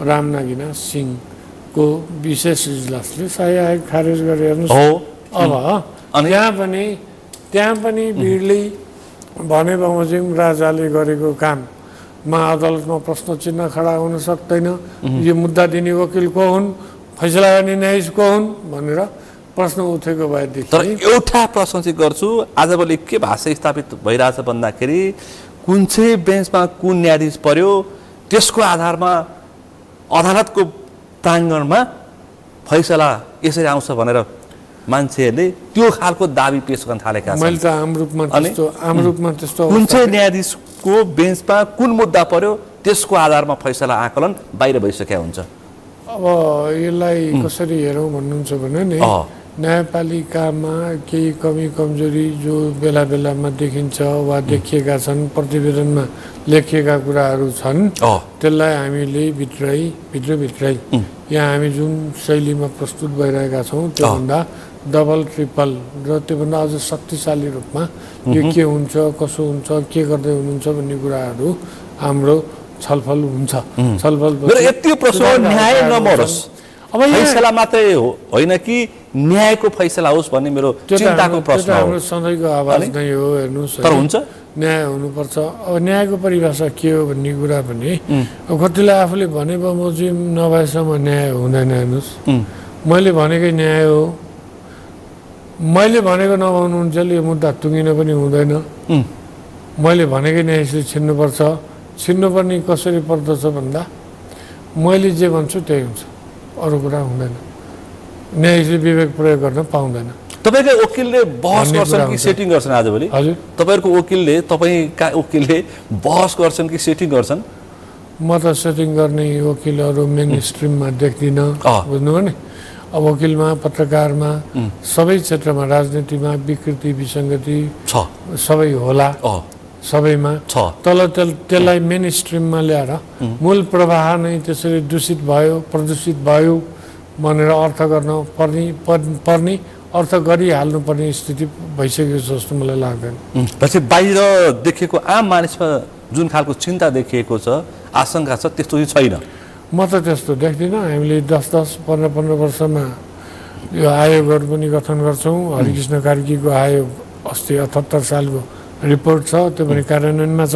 रामनागिना सिंहको विशेष इजलासले शाही आयोग खारेज गरे हेर्नुहोस् अब त्यहाँ पनि भिडले भने बमोजिम राजाले गरेको काममा अदालतमा प्रश्न चिन्ह खडा हुन सक्दैन यो मुद्दा दिने वकिल को हुन् फैसला गर्ने न्यायाधीश को हुन् भनेर प्रश्न उठेको भएदेखि तर एउटा प्रश्न चाहिँ गर्छु आजभोलि के भाषा स्थापित भइरहेछ भन्दाखेरि कुन चाहिँ बेन्चमा कुन न्यायाधीश पर्यो त्यसको आधारमा अदालतको प्राङ्गणमा फैसला यसरी आउँछ भनेर मान्छेहरूले त्यो खालको दाबी पेश गर्न थालेका छन् मैले त आम रूपमा त्यस्तो कुन चाहिँ न्यायाधीशको बेन्चमा कुन मुद्दा पर्यो त्यसको आधारमा फैसला आकलन बाहिर भइसकेको हुन्छ अब यसलाई कसरी हेरौँ भन्नुहुन्छ भने नि न्यायपालिकामा केही कमी कमजोरी जो बेला बेलामा देखिन्छ वा देखिएका छन् प्रतिवेदनमा लेखिएका कुराहरू छन् त्यसलाई हामीले भित्रभित्रै यहाँ हामी जुन शैलीमा प्रस्तुत भइरहेका छौँ त्योभन्दा डबल ट्रिपल र त्योभन्दा अझ शक्तिशाली रूपमा यो के हुन्छ कसो हुन्छ के गर्दै हुनुहुन्छ भन्ने कुराहरू हाम्रो छलफल हुन्छ छलफल यति प्रश्न न्याय नमरोस् अब फैसला मात्रै होइन कि न्यायको फैसला होस् भन्ने मेरो चिन्ताको प्रश्न हो हाम्रो सधैँको आवाज नै हो हेर्नुहोस् तर हुन्छ न्याय हुनुपर्छ अब न्यायको परिभाषा के हो भन्ने कुरा पनि अब कतिलाई आफूले भने बमोजिम नभएसम्म न्याय हुँदैन हेर्नुहोस् मैले भनेकै न्याय हो मैले भनेको नभन्नुहुन्थ्यो यो मुद्दा टुङ्गिन पनि हुँदैन मैले भनेकै न्यायले छिन्नुपर्ने कसरी पर्दछ भन्दा मैले जे भन्छु त्यही हुन्छ अरू कुरा हुँदैन न्यायले विवेक प्रयोग गर्न पाउँदैन तपाईँको वकिलले बहस गर्छन् कि सेटिङ गर्छन् आजभोलि हजुर तपाईँको वकिलले तपाईँका वकिलले बहस गर्छन् कि सेटिङ गर्छन् म त सेटिङ गर्ने वकिलहरू मेन स्ट्रिममा देख्दिनँ बुझ्नुभयो नि अब वकिलमा पत्रकारमा सबै क्षेत्रमा राजनीतिमा विकृति विसङ्गति सबै होला सबैमा तल त्यसलाई मेन स्ट्रिममा ल्याएर मूल प्रवाह नै त्यसरी दूषित भयो प्रदूषित भयो भनेर अर्थ गर्न पर्ने अर्थ गरिहाल्नुपर्ने स्थिति भइसकेको छ जस्तो मलाई लाग्दैन पछि बाहिर देखेको आम मानिसमा जुन खालको चिन्ता देखिएको छ आशंका छ त्यस्तो चाहिँ छैन म त त्यस्तो देख्दिनँ हामीले 10-10 15-15 वर्षमा यो आयोगहरू पनि गठन गर्छौँ हरिकृष्ण कार्कीको आयोग अस्ति 78 सालको रिपोर्ट छ त्यो पनि कार्यान्वयनमा छ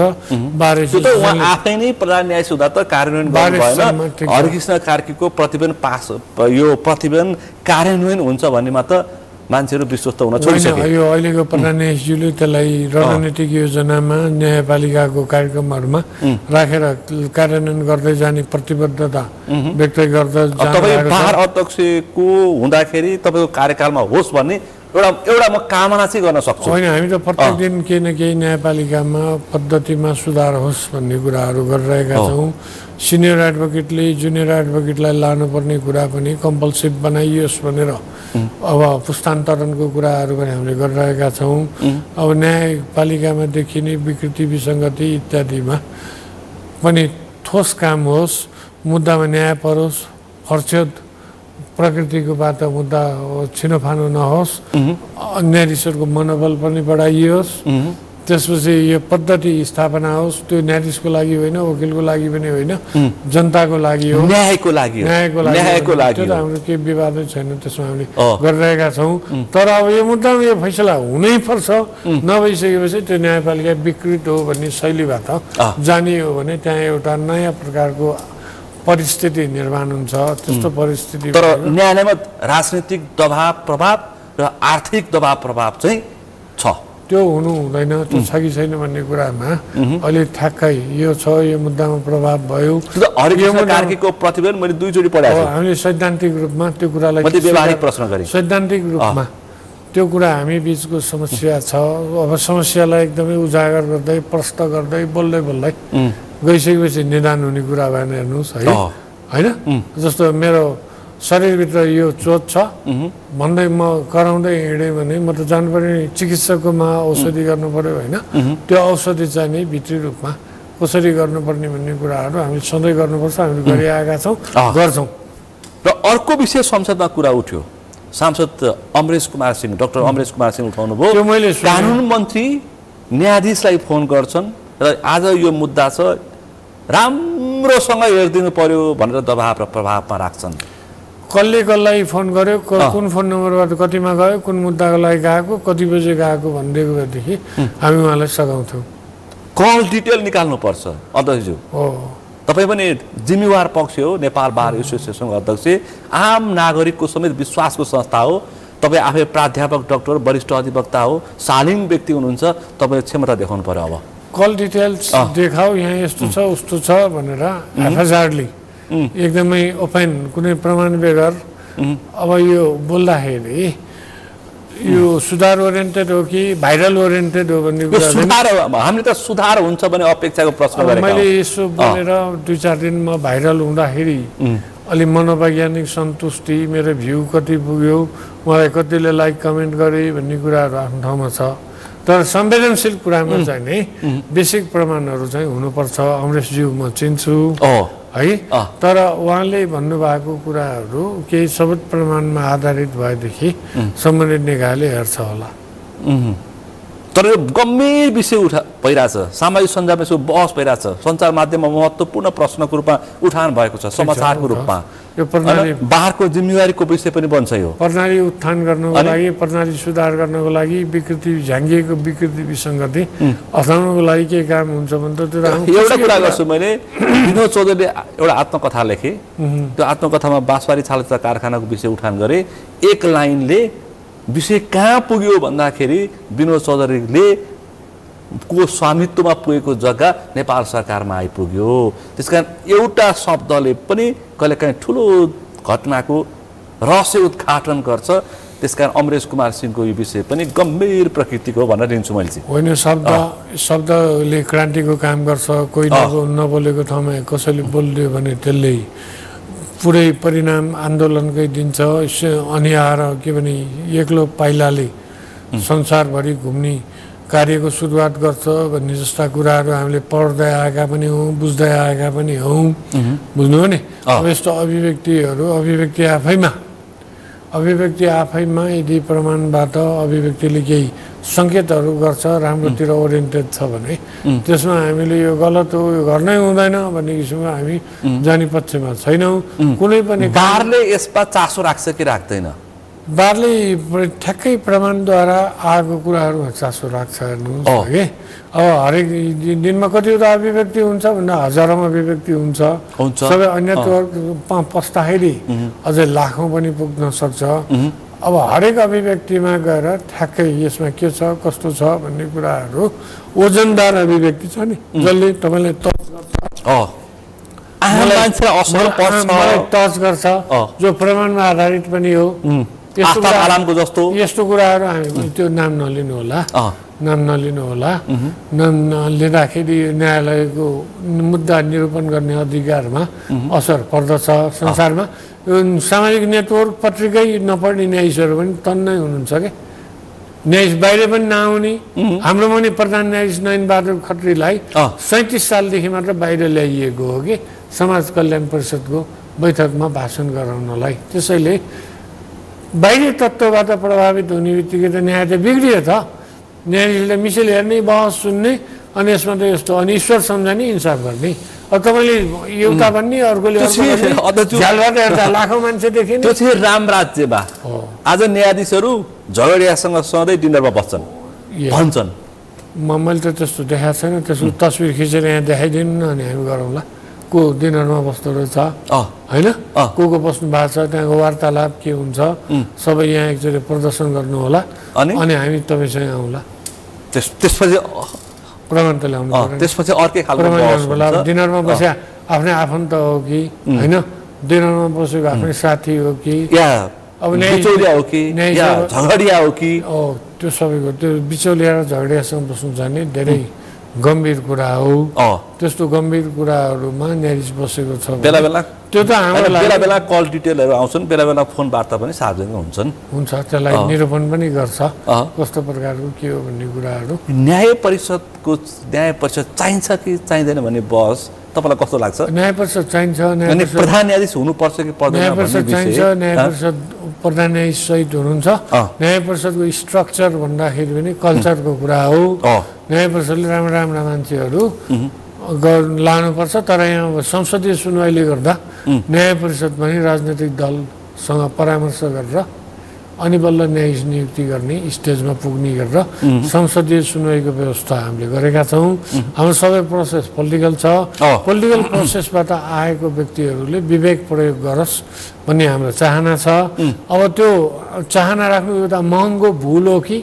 आफै नै प्रधान न्यायाधीश हुँदा त कार्यान्वयन भएन हरिकृष्ण कार्कीको प्रतिवेदन पास यो प्रतिवेदन कार्यान्वयन हुन्छ भन्नेमा त मान्छेहरू विश्वस्त हुन छोडिसके यो अहिलेको प्रधान न्यायाधीशले त्यसलाई रणनीतिक योजनामा न्यायपालिकाको कार्यक्रमहरूमा राखेर कार्यान्वयन गर्दै जाने प्रतिबद्धता व्यक्त गर्दै तपाईँ बार अध्यक्षको हुँदाखेरि तपाईँको कार्यकालमा होस् भन्ने एउटा म कामना चाहिँ गर्न सक्छु होइन हामी त प्रत्येक दिन केही न केही न्यायपालिकामा पद्धतिमा सुधार होस् भन्ने कुराहरू गरिरहेका छौँ सिनियर एडभोकेटले जुनियर एडभोकेटलाई लानुपर्ने कुरा पनि कम्पलसिभ बनाइयोस् भनेर अब पुस्तान्तरणको कुराहरू पनि हामीले गरिरहेका छौँ अब न्यायपालिकामा देखिने विकृति विसङ्गति इत्यादिमा पनि ठोस काम होस् मुद्दामा न्याय परोस् हर्षद प्रकृतिको बाट मुद्दा छिनोफानो नहोस् न्यायाधीशहरूको मनोबल पनि बढाइयोस् त्यसपछि यो पद्धति स्थापना होस् त्यो न्यायाधीशको लागि होइन वकिलको लागि पनि होइन जनताको लागि हो न्यायको लागि त्यो त हाम्रो केही विवादै छैन त्यसमा हामीले गरिरहेका छौँ तर अब यो मुद्दामा यो फैसला हुनै पर्छ नभइसकेपछि त्यो न्यायपालिका विकृत हो भन्ने शैलीबाट जानियो भने त्यहाँ एउटा नयाँ प्रकारको परिस्थिति निर्माण हुन्छ त्यस्तो परिस्थिति तर न्यायालयमा राजनीतिक दबाव प्रभाव र आर्थिक दबाव प्रभाव चाहिँ छ त्यो हुनु हुँदैन, त्यो छ कि छैन भन्ने कुरामा अहिले ठ्याक्कै यो छ, यो मुद्दामा प्रभाव भयो। हरिकृष्ण कार्कीको प्रतिवेदन मैले दुईचोटि पढाएको छु। हामीले सैद्धान्तिक रूपमा त्यो कुरालाई व्यावहारिक प्रश्न गरे, सैद्धान्तिक रूपमा त्यो कुरा हामी बिचको समस्या छ। अब समस्यालाई एकदमै उजागर गर्दै प्रश्न गर्दै बोल्दै बोल्दै गइसकेपछि निदान हुने कुरा भएन। हेर्नुहोस् है, होइन? जस्तो मेरो शरीरभित्र यो चोट छ भन्दै म कराउँदै हिँडेँ भने म त जानुपर्ने चिकित्सककोमा औषधि गर्नु पर्यो, होइन? त्यो औषधि चाहिँ नि भित्री रूपमा कसरी गर्नुपर्ने भन्ने कुराहरू हामीले सधैँ गर्नुपर्छ, हामीले गरिआएका छौँ, गर्छौँ। र अर्को विषय संसदमा कुरा उठ्यो, सांसद अमरेश कुमार सिंह, डाक्टर अमरेश कुमार सिंह उठाउनु भयो, कानुन मन्त्री न्यायाधीशलाई फोन गर्छन् र आज यो मुद्दा छ, राम्रोसँग हेरिदिनु पर्यो भनेर दबाब र प्रभावमा राख्छन्। कसले कसलाई फोन गर्यो, कुन फोन नम्बरबाट कतिमा गयो, कुन मुद्दाको लागि गएको, कति बजे गएको भनिदिएको भएदेखि हामी उहाँलाई सघाउँथ्यौँ। कल डिटेल निकाल्नुपर्छ। अध्यक्षज्यू, तपाईँ पनि जिम्मेवार पक्ष हो, नेपाल बार एसोसिएसनको अध्यक्ष, आम नागरिकको समेत विश्वासको संस्था हो। तपाईँ आफै प्राध्यापक, डाक्टर, वरिष्ठ अधिवक्ता हो, शालीन व्यक्ति हुनुहुन्छ, तपाईँले क्षमता देखाउनु पर्यो। अब कल डिटेल्स देखाऊ, यहाँ यस्तो छ उस्तो छ भनेर एफएसआरली एकदमै ओपन, कुनै प्रमाण बेगर। अब यो बोल्दाखेरि यो सुधार ओरिएन्टेड हो कि भाइरल ओरिएन्टेड हो भन्ने कुरा सुधार, हामीले त सुधार हुन्छ भने अपेक्षाको प्रश्न गरेको। मैले यसो बोलेर 2-4 दिनमा भाइरल हुँदाखेरि अलि मनोवैज्ञानिक सन्तुष्टि, मेरो भ्यू कति पुग्यो, मलाई कतिले लाइक कमेन्ट गरे भन्ने कुराहरू आफ्नो ठाउँमा छ। तर संवेदनशील कुरामा चाहिँ नि बेसिक प्रमाणहरू चाहिँ हुनुपर्छ। अमरेशज्यू म चिन्छु है, तर उहाँले भन्नुभएको कुराहरू केही सबुत प्रमाणमा आधारित भएदेखि सम्बन्धित निकायले हेर्छ होला। तर यो गम्भीर विषय भइरहेछ, सामाजिक सञ्जालमा यसो बहस भइरहेछ, सञ्चार माध्यममा महत्त्वपूर्ण प्रश्नको रूपमा उठान भएको छ, समाचारको रूपमा। यो प्रणाली बारको जिम्मेवारीको विषय पनि बन्छ। यो प्रणाली उत्थान गर्नको लागि, प्रणाली सुधार गर्नको लागि, विकृति झाँगिएको विकृति विसङ्गति हटाउनको लागि के काम हुन्छ भने त त्यो एउटा कुरा गर्छु मैले। विनोद चौधरीले एउटा आत्मकथा लेखे, त्यो आत्मकथामा बाँसबारी छालचा कारखानाको विषय उठान गरे। एक लाइनले विषय कहाँ पुग्यो भन्दाखेरि विनोद चौधरीले को स्वामित्वमा पुगेको जग्गा नेपाल सरकारमा आइपुग्यो। त्यसकारण एउटा शब्दले पनि कहिलेकाहीँ ठुलो घटनाको रहस्य उद्घाटन गर्छ। त्यसकारण अमरेश कुमार सिंहको यो विषय पनि गम्भीर प्रकृतिको हो भनेर लिन्छु मैले चाहिँ। होइन, शब्दले क्रान्तिको काम गर्छ। कोही नबोलेको ठाउँमा कसैले बोलिदियो भने त्यसले पुरै परिणाम आन्दोलनकै दिन्छ। अनि आएर के भने एक्लो पाइलाले संसारभरि घुम्ने कार्यको सुरुवात गर्छ भन्ने जस्ता कुराहरू हामीले पढ्दै आएका पनि हौँ, बुझ्दै आएका पनि हौँ। बुझ्नु हो नि? अब यस्तो अभिव्यक्ति आफैमा यदि प्रमाणबाट अभिव्यक्तिले केही सङ्केतहरू गर्छ, राम्रोतिर ओरिएन्टेड छ भने त्यसमा हामीले यो गलत हो, यो गर्नै हुँदैन भन्ने किसिमको हामी जाने पक्षमा छैनौँ। कुनै पनि बारले यसमा चासो राख्छ कि राख्दैन? बारले ठ्याक्कै प्रमाणद्वारा आएको कुराहरूमा चासो राख्छ। हेर्नुहोस् कि अब हरेक दिनमा कतिवटा अभिव्यक्ति हुन्छ भन्दा हजारौँ अभिव्यक्ति हुन्छ। सबै अन्यत्र पस्दाखेरि अझै लाखौँ पनि पुग्न सक्छ। अब हरेक अभिव्यक्तिमा गएर ठ्याक्कै यसमा के छ कस्तो छ भन्ने कुराहरू ओजनदार अभिव्यक्ति छ नि, जसले तपाईँलाई टच गर्छ, जो प्रमाणमा आधारित पनि हो। यस्तो कुराहरू हामी त्यो नाम नलिनु होला, नाम नलिँदाखेरि न्यायालयको मुद्दा निरूपण गर्ने अधिकारमा असर पर्दछ। संसारमा यो सामाजिक नेटवर्क पत्रिकै नपढ्ने न्यायाधीशहरू पनि तन्नै हुनुहुन्छ क्या। न्यायाधीश बाहिर पनि नआउने। हाम्रो पनि प्रधान न्यायाधीश नयनबहादुर खत्रीलाई 37 सालदेखि मात्र बाहिर ल्याइएको हो कि समाज कल्याण परिषदको बैठकमा भाषण गराउनलाई। त्यसैले बाहिरी तत्त्वबाट प्रभावित हुने बित्तिकै त न्याय त बिग्रियो त। न्यायाधीशले मिसेल हेर्ने, बहस सुन्ने, अनि यसमा त यस्तो अनि ईश्वर सम्झने, इन्साफ गर्ने। अब तपाईँले एउटा भन्ने अर्कोले झ्यालबाट हेर्दा लाखौँ मान्छे देखिने। त्यो चाहिँ राम राज्यमा आज न्यायाधीशहरू झगडियासँग सधैँ डिनरमा बस्छन् भन्छन्। मैले त त्यस्तो देखाएको छैन। त्यसको तस्बिर खिचेर यहाँ देखाइदिनु न, अनि हामी गरौँला। को डिनरमा बस्दो रहेछ होइन, को बस्नु भएको छ, त्यहाँको वार्तालाप के हुन्छ, सबै यहाँ एकचोटि प्रदर्शन गर्नु होला, अनि हामी तपाईँसँग आउँला। त्यसपछि प्रमाण त ल्याउनु पर्यो। त्यसपछि अर्कै खालको प्रमाण बहस ल्याउनु पर्यो। हुन्छ। डिनरमा बस्या आफ्नै आफन्त हो कि होइन, डिनरमा बसेको आफ्नै साथी हो कि या अब बिचौलिया हो कि या झगडिया हो कि त्यो सबैको त्यो बिचौलिया र झगडियासँग बस्नु जाने धेरै गम्भीर कुरा हो। त्यस्तो गम्भीर कुराहरूमा न्यायाधीश बसेको छ बेला बेला त्यो त हाम्रो लागि बेला बेला कल डिटेलहरू आउँछन्, बेला बेला फोन वार्ता पनि सार्वजनिक हुन्छन्। हुन्छ, त्यसलाई निरूपण पनि गर्छ कस्तो प्रकारको के हो भन्ने कुराहरू। न्याय परिषद चाहिन्छ कि चाहिँदैन भन्ने बहस तपाईँलाई कस्तो लाग्छ? न्याय परिषद चाहिन्छ, प्रधान न्यायाधीश हुनुपर्छ कि पर्दैन? न्याय परिषद चाहिन्छ। न्याय परिषद प्रधान न्यायाधीश सहित हुनुहुन्छ। न्याय परिषदको स्ट्रक्चर भन्दाखेरि पनि कल्चरको कुरा हो। न्याय परिषदले राम्रा मान्छेहरू लानुपर्छ, तर यहाँ संसदीय सुनवाईले गर्दा न्याय परिषद पनि राजनैतिक दलसँग परामर्श गरेर अनि बल्ल न्यायाधीश नियुक्ति गर्ने स्टेजमा पुग्ने गरेर संसदीय सुनवाईको व्यवस्था हामीले गरेका छौँ। हाम्रो सबै प्रोसेस पोलिटिकल छ। पोलिटिकल प्रोसेसबाट आएको व्यक्तिहरूले विवेक प्रयोग गरोस् भन्ने हाम्रो चाहना छ। अब त्यो चाहना राख्नु एउटा महँगो भुल हो कि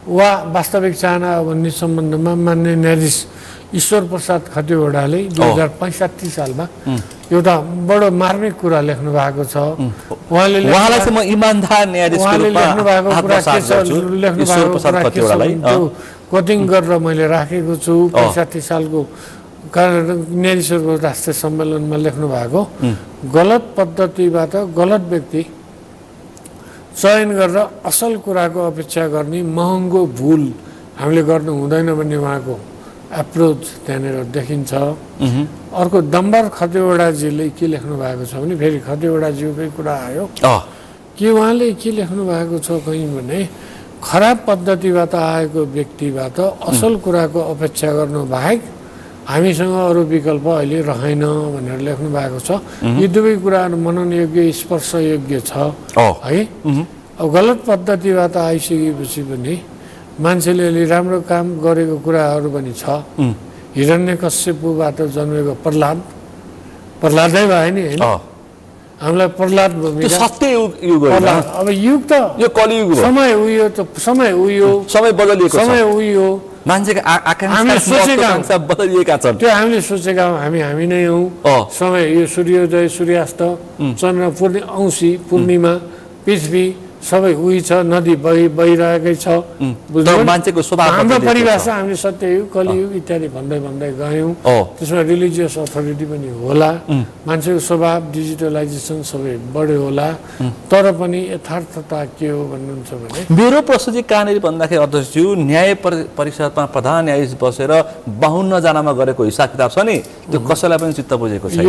वा वास्तविक चाहना हो भन्ने सम्बन्धमा मान्य न्यायाधीश ईश्वर प्रसाद खतिवडाले 2065 सालमा एउटा बडो मार्मिक कुरा लेख्नु भएको छ। उहाँले चाहिँ म इमानदार न्यायाधीशको रूपमा लेख्नु भएको कुरा के छ, लेख्नु भएको कुरा के छ त्यो कोटिङ गरेर मैले राखेको छु। 65 सालको न्यायाधीशहरूको राष्ट्रिय सम्मेलनमा लेख्नु भएको, गलत पद्धतिबाट गलत व्यक्ति चयन गरेर असल कुराको अपेक्षा गर्ने महँगो भुल हामीले गर्नु हुँदैन भन्ने उहाँको एप्रोच त्यहाँनिर देखिन्छ। अर्को डम्बर खतिवडाजीले के लेख्नु भएको छ भने फेरि खतिवडाज्यूकै कुरा आयो कि उहाँले के लेख्नु भएको छ कहीँ भने खराब पद्धतिबाट आएको व्यक्तिबाट असल कुराको अपेक्षा गर्नु बाहेक हामीसँग अरू विकल्प अहिले रहेन भनेर लेख्नु भएको छ। यी दुवै कुराहरू मननयोग्य स्पर्शयोग्य छ है। अब गलत पद्धतिबाट आइसकेपछि पनि मान्छेले अलि राम्रो काम गरेको कुराहरू पनि छ। हिरण्यकश्यपबाट जन्मेको प्रहलादै भयो नि होइन, हामीलाई प्रहलाद अब युग त यो कलियुग हो, समय उयो त समय उयो समय बदलिएको छ, समय उयो मान्छेको आकांक्षा बदलिएका छन्। त्यो हामीले सोचेका हामी नै हौ। समय यो सूर्योदय सूर्यास्त चन्द्र औँसी पूर्णिमा पृथ्वी सबै उही छ, नदी बहिरहेकै छ। मान्छेको स्वभाव हाम्रो परिभाषा हामीले सत्ययुग कलियुग इत्यादि भन्दै गयौँ। त्यसमा रिलिजियस अथोरिटी पनि होला, मान्छेको स्वभाव डिजिटलाइजेसन सबै बढ्यो होला, तर पनि यथार्थता के हो भन्नुहुन्छ भने मेरो प्रश्न चाहिँ कहाँनिर भन्दाखेरि अध्यक्षज्यू न्याय परिषदमा प्रधान न्यायाधीश बसेर 52 जनामा गरेको हिसाब किताब छ नि, त्यो कसैलाई पनि चित्त बुझेको छैन।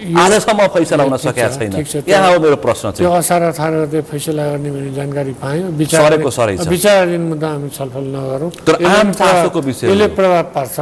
आजसम्म फैसला हुन सकेका छैन। यहाँ हो मेरो प्रश्न चाहिँ। त्यो असार 18 गते फैसला गर्ने मैले जानकारी पाएँ। विचाराधीन मुद्दा हामी छलफल नगरौँ, तर आम चासोको विषय यसले प्रभाव पार्छ।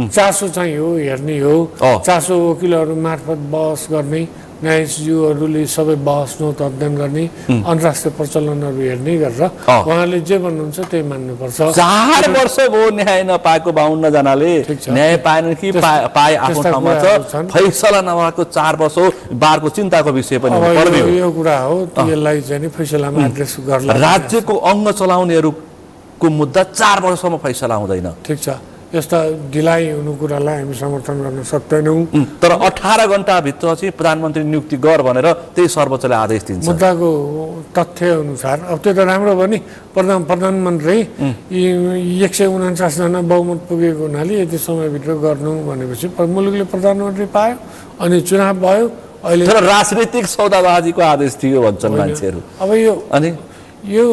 चासो चाहिँ हो हेर्ने हो, चासो वकिलहरू मार्फत बहस गर्ने, न्यायाधीशज्यूहरूले सबै बहस नोट अध्ययन गर्ने, अन्तर्राष्ट्रिय प्रचलनहरू हेर्ने गरेर उहाँले जे भन्नुहुन्छ त्यही मान्नुपर्छ। 4 वर्ष भयो न्याय नपाएको 52 जनाले न्याय पाएन कि पाए आफ्नो ठाउँमा छ, फैसला नभएको 4 वर्ष हो। बारको चिन्ताको विषय पनि हो। यो कुरा हो, यसलाई चाहिँ फैसलामा एड्रेस गर्ला। राज्यको अङ्ग चलाउनेहरूको मुद्दा 4 वर्षसम्म फैसला हुँदैन। ठिक छ, यस्ता ढिलाइ हुनु कुरालाई हामी समर्थन गर्न सक्दैनौँ। तर 18 घण्टाभित्र चाहिँ प्रधानमन्त्री नियुक्ति गर भनेर त्यही सर्वोच्चले आदेश दिन्छ। मुद्दाको तथ्य अनुसार अब त्यो त राम्रो भयो नि, प्रधानमन्त्री 149 जना बहुमत पुगेको हुनाले यति समयभित्र गर्नु भनेपछि मुलुकले प्रधानमन्त्री पायो अनि चुनाव भयो। अहिले तर राजनीतिक सौदाबाजीको आदेश थियो भन्छन् मान्छेहरू। अब यो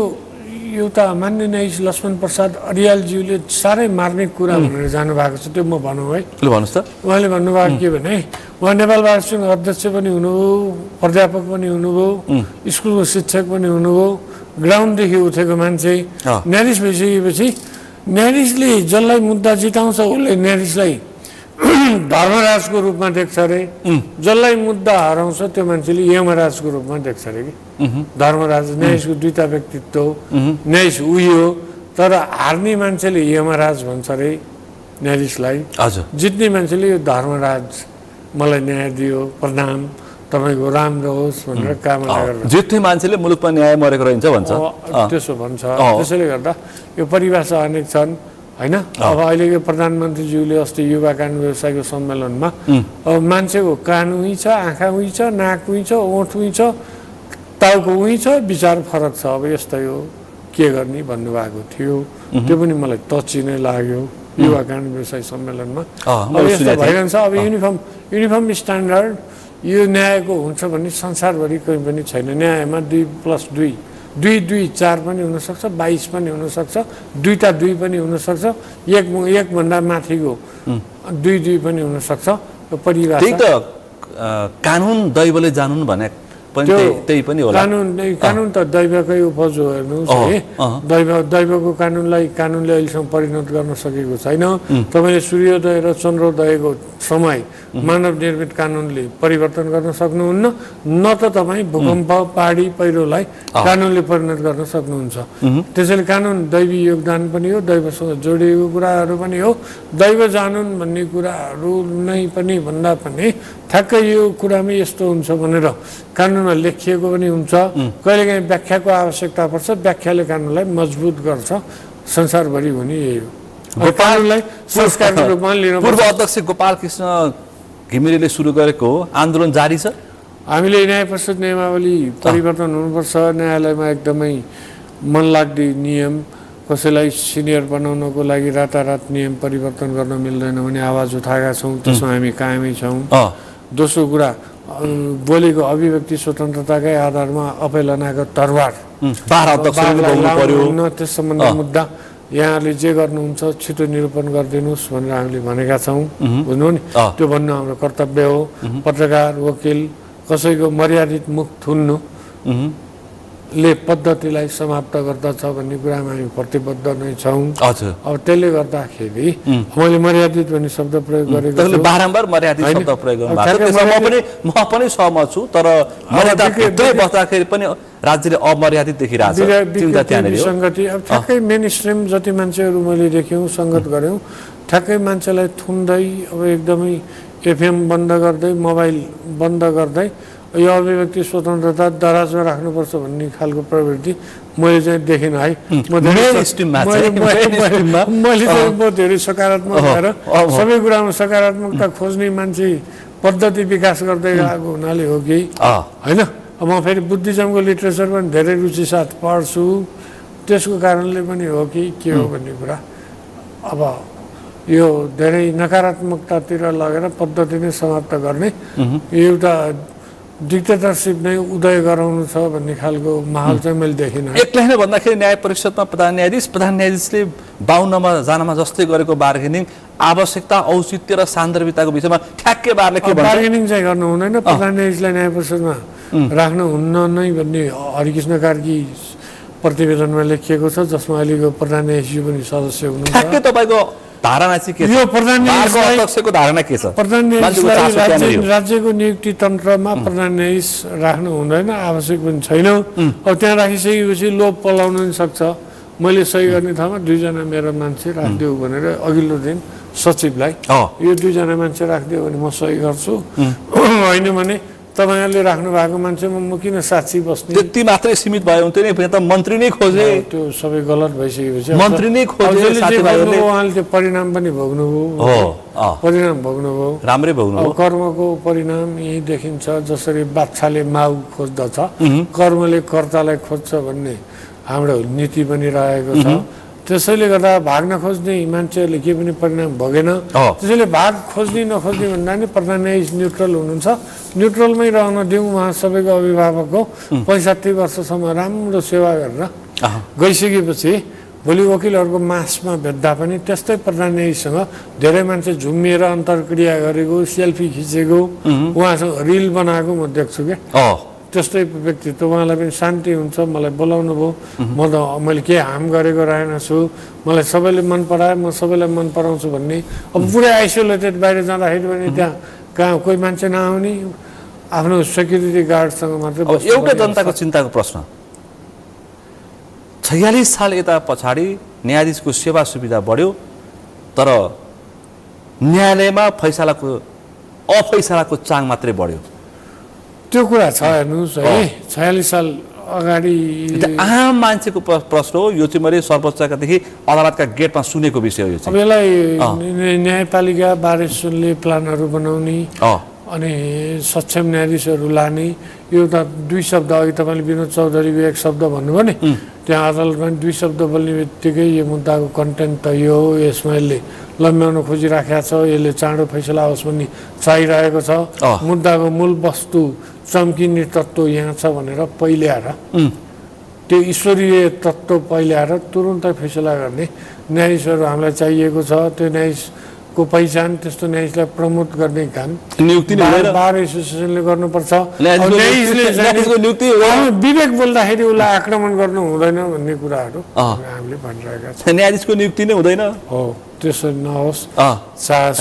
एउटा मान्य न्यायाधीश लक्ष्मण प्रसाद अरियालज्यूले साह्रै मार्मिक कुरा भनेर जानुभएको छ। त्यो म भनौँ है, भन्नुहोस् त। उहाँले भन्नुभएको के भने उहाँ नेपाल बार सङ्घ अध्यक्ष पनि हुनुभयो, प्राध्यापक पनि हुनुभयो, स्कुलको शिक्षक पनि हुनुभयो, ग्राउन्डदेखि उठेको मान्छे। न्यायाधीश भइसकेपछि न्यायाधीशले जसलाई मुद्दा जिताउँछ उसले न्यायाधीशलाई धर्मराजको रूपमा देख्छ अरे, जसलाई मुद्दा हराउँछ त्यो मान्छेले यमराजको रूपमा देख्छ अरे कि। धर्मराज न्यायाधीशको दुईटा व्यक्तित्व हो, न्यायाधीश उही हो, तर हार्ने मान्छेले यमराज भन्छ अरे न्यायाधीशलाई, जित्ने मान्छेले यो धर्मराज मलाई न्याय दियो प्रणाम तपाईँको राम्रो होस् भनेर कामना गरेर जित्ने मान्छेले मुलुकमा न्याय मरेको रहन्छ भन्छ त्यसो भन्छ। त्यसैले गर्दा यो परिभाषा अनेक छन् होइन। अब अहिलेको प्रधानमन्त्रीज्यूले अस्ति युवा कानुन व्यवसायको सम्मेलनमा अब मान्छेको कान उही छ, आँखा उही छ, नाक उही छ, ओठ उही छ, टाउको उही छ, विचार फरक छ, अब यस्तै हो, के गर्ने भन्नुभएको थियो। त्यो पनि मलाई टची नै लाग्यो युवा कानुन व्यवसाय सम्मेलनमा। अब यस्तो भइरहन्छ। अब युनिफर्म स्ट्यान्डर्ड यो न्यायको हुन्छ भन्ने संसारभरि कहीँ पनि छैन। न्यायमा 2+2 2 4 पनि हुनसक्छ, 22 पनि हुनसक्छ, 2 पनि हुनसक्छ, एकभन्दा माथिको 2 पनि हुनसक्छ। परिभाषा त्यही त कानुन दैवले जानुन् भने त्यही पनि होला। कानुन त दैवकै उपज हो। हेर्नुहोस् है, दैवको कानुनलाई कानुनले अहिलेसम्म परिणत गर्न सकेको छैन। तपाईँले सूर्योदय र चन्द्रोदयको समय मानव निर्मित कानुनले परिवर्तन गर्न सक्नुहुन्न, न त तपाईँ भूकम्प, पहाडी पहिरोलाई कानुनले परिणत गर्न सक्नुहुन्छ। त्यसैले कानुन दैवी योगदान पनि हो, दैवसँग जोडिएको कुराहरू पनि हो। दैव जानुन् भन्ने कुराहरू नै पनि भन्दा पनि ठ्याक्कै यो कुरामै यस्तो हुन्छ भनेर कानुनमा लेखिएको पनि हुन्छ। कहिलेकाहीँ व्याख्याको आवश्यकता पर्छ, व्याख्याले कानुनलाई मजबुत गर्छ। संसारभरि हुने यही हो। कानुनलाई संस्कारको रूपमा लिनु। पूर्व अध्यक्ष गोपाल कृष्ण घिमिरेले सुरु गरेको आन्दोलन जारी छ। हामीले न्याय परिषद नियमावली परिवर्तन हुनुपर्छ। न्यायालयमा एकदमै मनलाग्दी नियम, कसैलाई सिनियर बनाउनको लागि रातारात नियम परिवर्तन गर्न मिल्दैन भने आवाज उठाएका छौँ। त्यसमा हामी कायमै छौँ। दोस्रो कुरा, बोलेको अभिव्यक्ति स्वतन्त्रताकै आधारमा अपेलनाको तरवार त्यस सम्बन्धी मुद्दा यहाँले जे गर्नुहुन्छ छिटो निरूपण गरिदिनुहोस् भनेर हामीले भनेका छौँ। बुझ्नु नि, त्यो भन्नु हाम्रो कर्तव्य हो। पत्रकार, वकिल, कसैको मर्यादित मुख थुन्नु ले पद्धतिलाई समाप्त गर्दछ भन्ने कुरामा हामी प्रतिबद्ध नै छौँ। अब त्यसले गर्दाखेरि मैले मर्यादित भन्ने शब्द प्रयोग गरेको छु। बारम्बार मर्यादित शब्द प्रयोग म पनि सहमत छु, तर मर्यादाभित्रै बस्दाखेरि पनि राज्यले अमर्यादित देखिरहेछ। विसङ्गति अब ठ्याक्कै मेन स्ट्रिम जति मान्छेहरू मैले देख्यौँ, सङ्गत गऱ्यौँ, ठ्याक्कै मान्छेलाई थुन्दै अब एकदमै एफएम बन्द गर्दै, मोबाइल बन्द गर्दै यो अभिव्यक्ति स्वतन्त्रता दराजमा राख्नुपर्छ भन्ने खालको प्रवृत्ति मैले चाहिँ देखिनँ है। म धेरै सकारात्मक भएर सबै कुरामा सकारात्मकता खोज्ने मान्छे पद्धति विकास गर्दै गएको हुनाले हो कि होइन। म फेरि बुद्धिज्मको लिटरेचर पनि धेरै रुचि साथ पढ्छु, त्यसको कारणले पनि हो कि के हो भन्ने कुरा। अब यो धेरै नकारात्मकतातिर लगेर पद्धति नै समाप्त गर्ने एउटा डिक्टेटरसिप नै उदय गराउनु छ भन्ने खालको माहौल चाहिँ मैले देखिनँ। एक्लै नै भन्दाखेरि न्याय परिषदमा प्रधान न्यायाधीशले 52मा जानमा जस्तै गरेको बार्गेनिङ आवश्यकता, औचित्य र सान्दर्भिकताको विषयमा ठ्याक्कै बारले के भन्छ? बार्गेनिङ चाहिँ गर्नु हुँदैन, प्रधान न्यायाधीशलाई न्याय परिषदमा राख्नुहुन्न नै भन्ने हरिकृष्ण कार्की प्रतिवेदनमा लेखिएको छ, जसमा अहिलेको प्रधान न्यायाधीश पनि सदस्य हुनुहुन्छ। ठ्याक्कै तपाईँको धारणा चाहिँ के छ? यो प्रधान न्यायाधीशको धारणा के छ? प्रधान न्यायाधीशलाई राज्यको नियुक्ति तन्त्रमा प्रधान न्यायाधीश राख्नु हुँदैन, आवश्यक पनि छैन। अब त्यहाँ राखिसकेपछि लोभ पलाउन पनि सक्छ। मैले सही गर्ने ठाउँमा 2 जना मेरो मान्छे राखिदियो भनेर अघिल्लो दिन सचिवलाई यो 2 जना मान्छे राखिदियो भने म सही गर्छु, होइन भने तपाईँहरूले राख्नु भएको मान्छेमा म किन साक्षी बस्ने? त्यति मात्रै सीमित भयो हुन्थ्यो नि, त मन्त्री नै खोजे। त्यो सबै गलत भइसकेपछि मन्त्री नै खोजे, उहाँले त्यो परिणाम पनि भोग्नुभयो, परिणाम भोग्नुभयो, राम्रै भोग्नुभयो। कर्मको परिणाम यही देखिन्छ। जसरी बाछाले माउ खोज्दछ, कर्मले कर्तालाई खोज्छ भन्ने हाम्रो नीति पनि रहेको छ। त्यसैले गर्दा भाग्न खोज्ने मान्छेहरूले के पनि परिणाम भोगेन। त्यसैले भाग खोज्ने नखोज्ने भन्दा नि प्रधान न्यायाधीश न्युट्रल हुनुहुन्छ, न्युट्रलमै रहन दिउँ। उहाँ सबैको अभिभावक हो, 65 वर्षसम्म राम्रो सेवा गरेर गइसकेपछि भोलि वकिलहरूको मासमा भेट्दा पनि त्यस्तै प्रधान न्यायाधीशसँग धेरै मान्छे झुम्मिएर अन्तर्क्रिया गरेको, सेल्फी खिचेको, उहाँसँग रिल बनाएको म देख्छु क्या। त्यस्तै व्यक्तित्व, उहाँलाई पनि शान्ति हुन्छ। मलाई बोलाउनु भयो, मैले के हार्म गरेको रहेनछु, मलाई सबैले मन परायो, म सबैलाई मन पराउँछु भन्ने। अब पुरै आइसोलेटेड बाहिर जाँदाखेरि पनि त्यहाँ कहाँ कोही मान्छे नआउने, आफ्नो सेक्युरिटी गार्डसँग मात्रै बस्नु। एउटा जनताको चिन्ताको प्रश्न, 46 साल यता पछाडि न्यायाधीशको सेवा सुविधा बढ्यो, तर न्यायालयमा अफैसलाको चाङ मात्रै बढ्यो। त्यो कुरा छ हेर्नुहोस् है 46 साल अगाडि आम मान्छेको प्रश्न हो यो चाहिँ मैले सर्वोच्चकादेखि अदालतका गेटमा सुनेको विषय हो यो चाहिँ। अब यसलाई न्यायपालिका बारेसले प्लानहरू बनाउने अनि सक्षम न्यायाधीशहरू लाने यो त दुई शब्द अघि तपाईँले विनोद चौधरीको एक शब्द भन्नुभयो नि त्यहाँ अदालतमा दुई शब्द बोल्ने बित्तिकै यो मुद्दाको कन्टेन्ट त यो हो यसमा यसले लम्ब्याउन खोजिराखेको छ यसले चाँडो फैसला आओस् भन्ने चाहिरहेको छ मुद्दाको मूल वस्तु चम्किने तत्त्व यहाँ छ भनेर पहिले आएर त्यो ईश्वरीय तत्त्व पहिले आएर तुरुन्तै फैसला गर्ने न्यायाधीशहरू हामीलाई चाहिएको छ त्यो न्यायाधीशको पहिचान त्यस्तो न्यायाधीशलाई प्रमोट गर्ने काम नियुक्ति बार एसोसिएसनले गर्नुपर्छ विवेक बोल्दाखेरि उसलाई आक्रमण गर्नु हुँदैन भन्ने कुराहरू हामीले भनिरहेका छौँ न्यायाधीशको नियुक्ति नै हुँदैन हो त्यसो नहोस्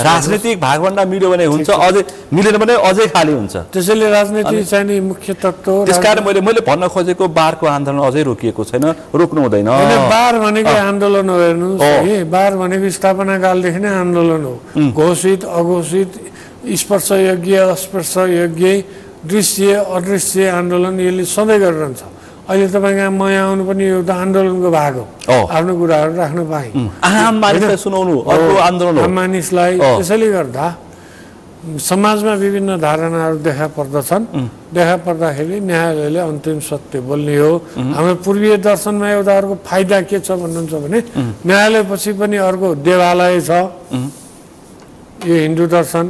राजनीतिक भागभन्डा मिल्यो भने हुन्छ अझै मिलेन भने अझै खाली हुन्छ त्यसैले राजनीति चाहिने मुख्य तत्त्व हो त्यसकारण मैले भन्न खोजेको बारको आन्दोलन अझै रोकिएको छैन रोक्नु हुँदैन बार भनेको आन्दोलन हो हेर्नुहोस् बार भनेको स्थापना कालदेखि नै आन्दोलन हो घोषित अघोषित स्पर्श यज्ञ अस्पर्श यज्ञ दृश्य अदृश्य आन्दोलन यसले सधैँ गरिरहन्छ अहिले तपाईँ म यहाँ आउनु पनि एउटा आन्दोलनको भाग हो आफ्नो कुराहरू राख्न पाएँ आम मानिसलाई त्यसैले गर्दा समाजमा विभिन्न धारणाहरू देखा पर्दछन् देखा पर्दाखेरि न्यायालयले अन्तिम सत्य बोल्ने हो हाम्रो पूर्वीय दर्शनमा एउटा अर्को फाइदा के छ भन्नुहुन्छ भने न्यायालयपछि पनि अर्को देवालय छ यो हिन्दू दर्शन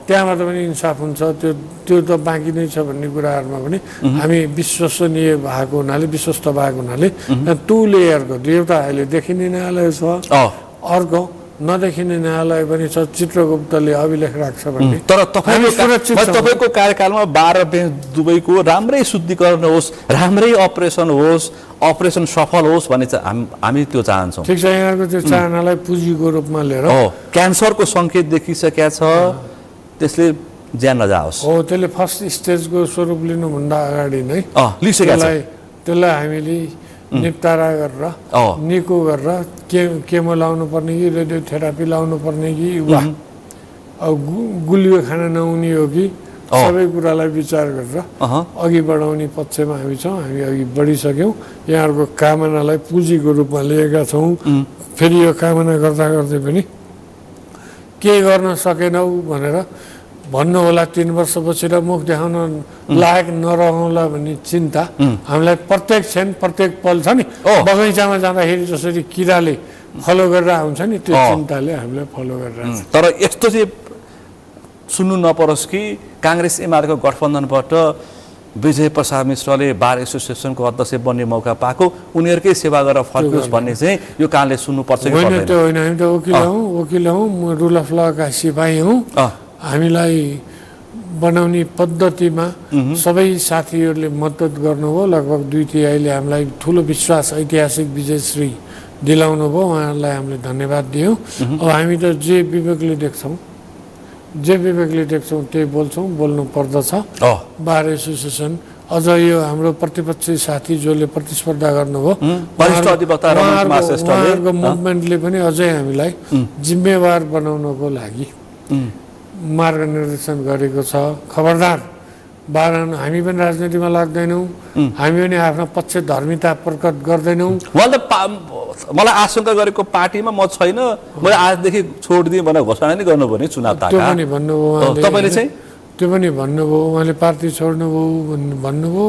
त्यहाँबाट पनि इन्साफ हुन्छ त्यो त बाँकी नै छ भन्ने कुराहरूमा पनि हामी विश्वसनीय भएको हुनाले विश्वस्त भएको हुनाले टु लेयरको एउटा अहिले देखिने न्यायालय छ अर्को नदेखिने न्यायालय पनि छ चित्रगुप्तले अभिलेख राख्छ भन्ने तर तपाईँको कार्यकालमा 12 बेन्च दुवैको राम्रै शुद्धिकरण होस् राम्रै अपरेसन होस् अपरेसन सफल होस् भन्ने चाहिँ हामी त्यो चाहन्छौँ ठिक छ यहाँको त्यो चाहनालाई पुँजीको रूपमा लिएर क्यान्सरको सङ्केत देखिसकेका छ त्यसले ज्यान नजाओस् हो त्यसले फर्स्ट स्टेजको स्वरूप लिनुभन्दा अगाडि नै त्यसलाई हामीले निप्तारा गरेर निको गरेर केमो लाउनु पर्ने कि रेडियोथेरापी लाउनु पर्ने कि वा गुलियो खान नहुने हो कि सबै कुरालाई विचार गरेर अघि बढाउने पक्षमा हामी छौँ हामी अघि बढिसक्यौँ यहाँहरूको कामनालाई पुँजीको रूपमा लिएका छौँ फेरि यो कामना गर्दा गर्दै पनि के गर्न सकेनौ भनेर भन्नु होला 3 वर्षपछि र मुख देखाउन लायक नरहला भन्ने चिन्ता हामीलाई प्रत्येक क्षण प्रत्येक पल छ नि बगैँचामा जाँदाखेरि जसरी किराले फलो गरेर आउँछ नि त्यो चिन्ताले हामीलाई फलो गरेर तर यस्तो चाहिँ सुन्नु नपरोस् कि काङ्ग्रेस एमालेको गठबन्धनबाट विजय प्रसाद मिश्रले बार एसोसिएसनको अध्यक्ष बन्ने मौका पाएको उनीहरूकै सेवा गरेर फर्कियोस् भन्ने चाहिँ यो कानले सुन्नुपर्छ कि पर्दैन त्यो होइन हामी त वकिल हौँ म रुल अफ लका सिपाही हौँ हामीलाई बनाउने पद्धतिमा सबै साथीहरूले मद्दत गर्नुभयो लगभग 2/3 हामीलाई ठुलो विश्वास ऐतिहासिक विजयश्री दिलाउनु भयो उहाँहरूलाई हामीले धन्यवाद दियौँ अब हामी त जे विवेकले देख्छौँ त्यही बोल्छौँ बोल्नु पर्दछ बार एसोसिएसन अझ यो हाम्रो प्रतिपक्षी साथी जसले प्रतिस्पर्धा गर्नुभयो उहाँहरूको मुभमेन्टले पनि अझै हामीलाई जिम्मेवार बनाउनको लागि मार्गनिर्देशन गरेको छ खबरदार हामी पनि राजनीतिमा लाग्दैनौँ हामी पनि आफ्नो पक्ष धर्मिता प्रकट गर्दैनौँ मलाई आशंका गरेको पार्टीमा म छैन मैले आजदेखि छोडिदिएँ भनेर घोषणा नै गर्नुभयो नि चुनाव त्यो पनि भन्नुभयो तपाईँले चाहिँ त्यो पनि भन्नुभयो उहाँले पार्टी छोड्नुभयो भन्नुभयो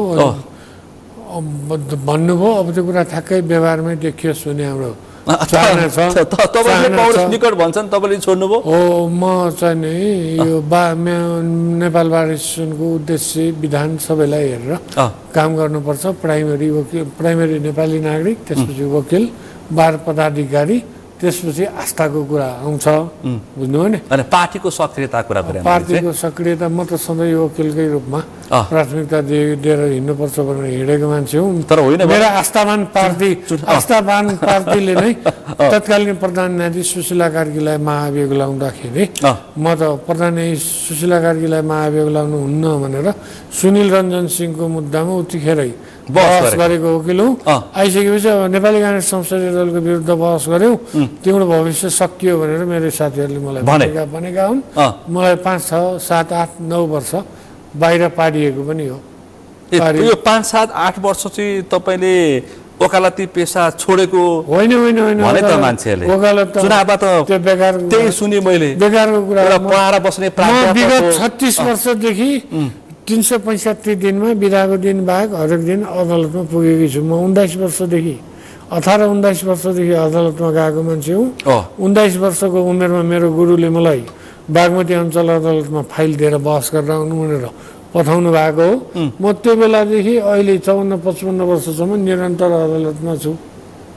अब त्यो कुरा ठ्याक्कै व्यवहारमै देखियोस् भन्ने हाम्रो निकट भन्छन् तपाईँले छोड्नुभयो हो म चाहिँ नि यो नेपाल बार एसोसिएसनको उद्देश्य विधान सबैलाई हेरेर काम गर्नुपर्छ प्राइमेरी नेपाली नागरिक त्यसपछि वकिल बार पदाधिकारी त्यसपछि आस्थाको कुरा आउँछ बुझ्नुभयो नि अनि पार्टीको सक्रियता कुरा गरे पार्टीको सक्रियता म त सधैँ वकिलकै रूपमा प्राथमिकता दिएर हिँड्नुपर्छ भनेर हिँडेको मान्छे हुँ तर होइन मेरो आस्थावान पार्टीले नै तत्कालीन प्रधान न्यायाधीश सुशीला कार्कीलाई महाभियोग लाउँदाखेरि म त प्रधान न्यायाधीश सुशीला कार्कीलाई महाभियोग लाउनु हुन्न भनेर सुनिल रञ्जन सिंहको मुद्दामा उतिखेरै बहस गरेको वकिल हुँ आइसकेपछि अब नेपाली काङ्ग्रेस संसदीय दलको विरुद्ध बहस गऱ्यौँ तिम्रो भविष्य सकियो भनेर मेरो साथीहरूले मलाई भनेका हुन् मलाई 5, 6, 7, 8, 9 वर्ष बाहिर पारिएको पनि हो। यो 5, 7, 8 वर्ष चाहिँ तपाईले वकालती पेशा छोडेको होइन होइन होइन भने त मान्छेले वकालत चुनावमा त त्यो बेकार त्यही सुने मैले बेकारको कुरा पढाएर बस्ने विगत 36 वर्षदेखि 365 दिनमा बिदाको दिन बाहेक हरेक दिन अदालतमा पुगेकी छु। म 19 वर्षदेखि 18-19 वर्षदेखि अदालतमा गएको मान्छे हुँ। 19 वर्षको उमेरमा मेरो गुरुले मलाई बागमती अञ्चल अदालतमा फाइल दिएर बहस गरेर आउनु भनेर पठाउनु भएको हो। म त्यो बेलादेखि अहिले 54-55 वर्षसम्म निरन्तर अदालतमा छु,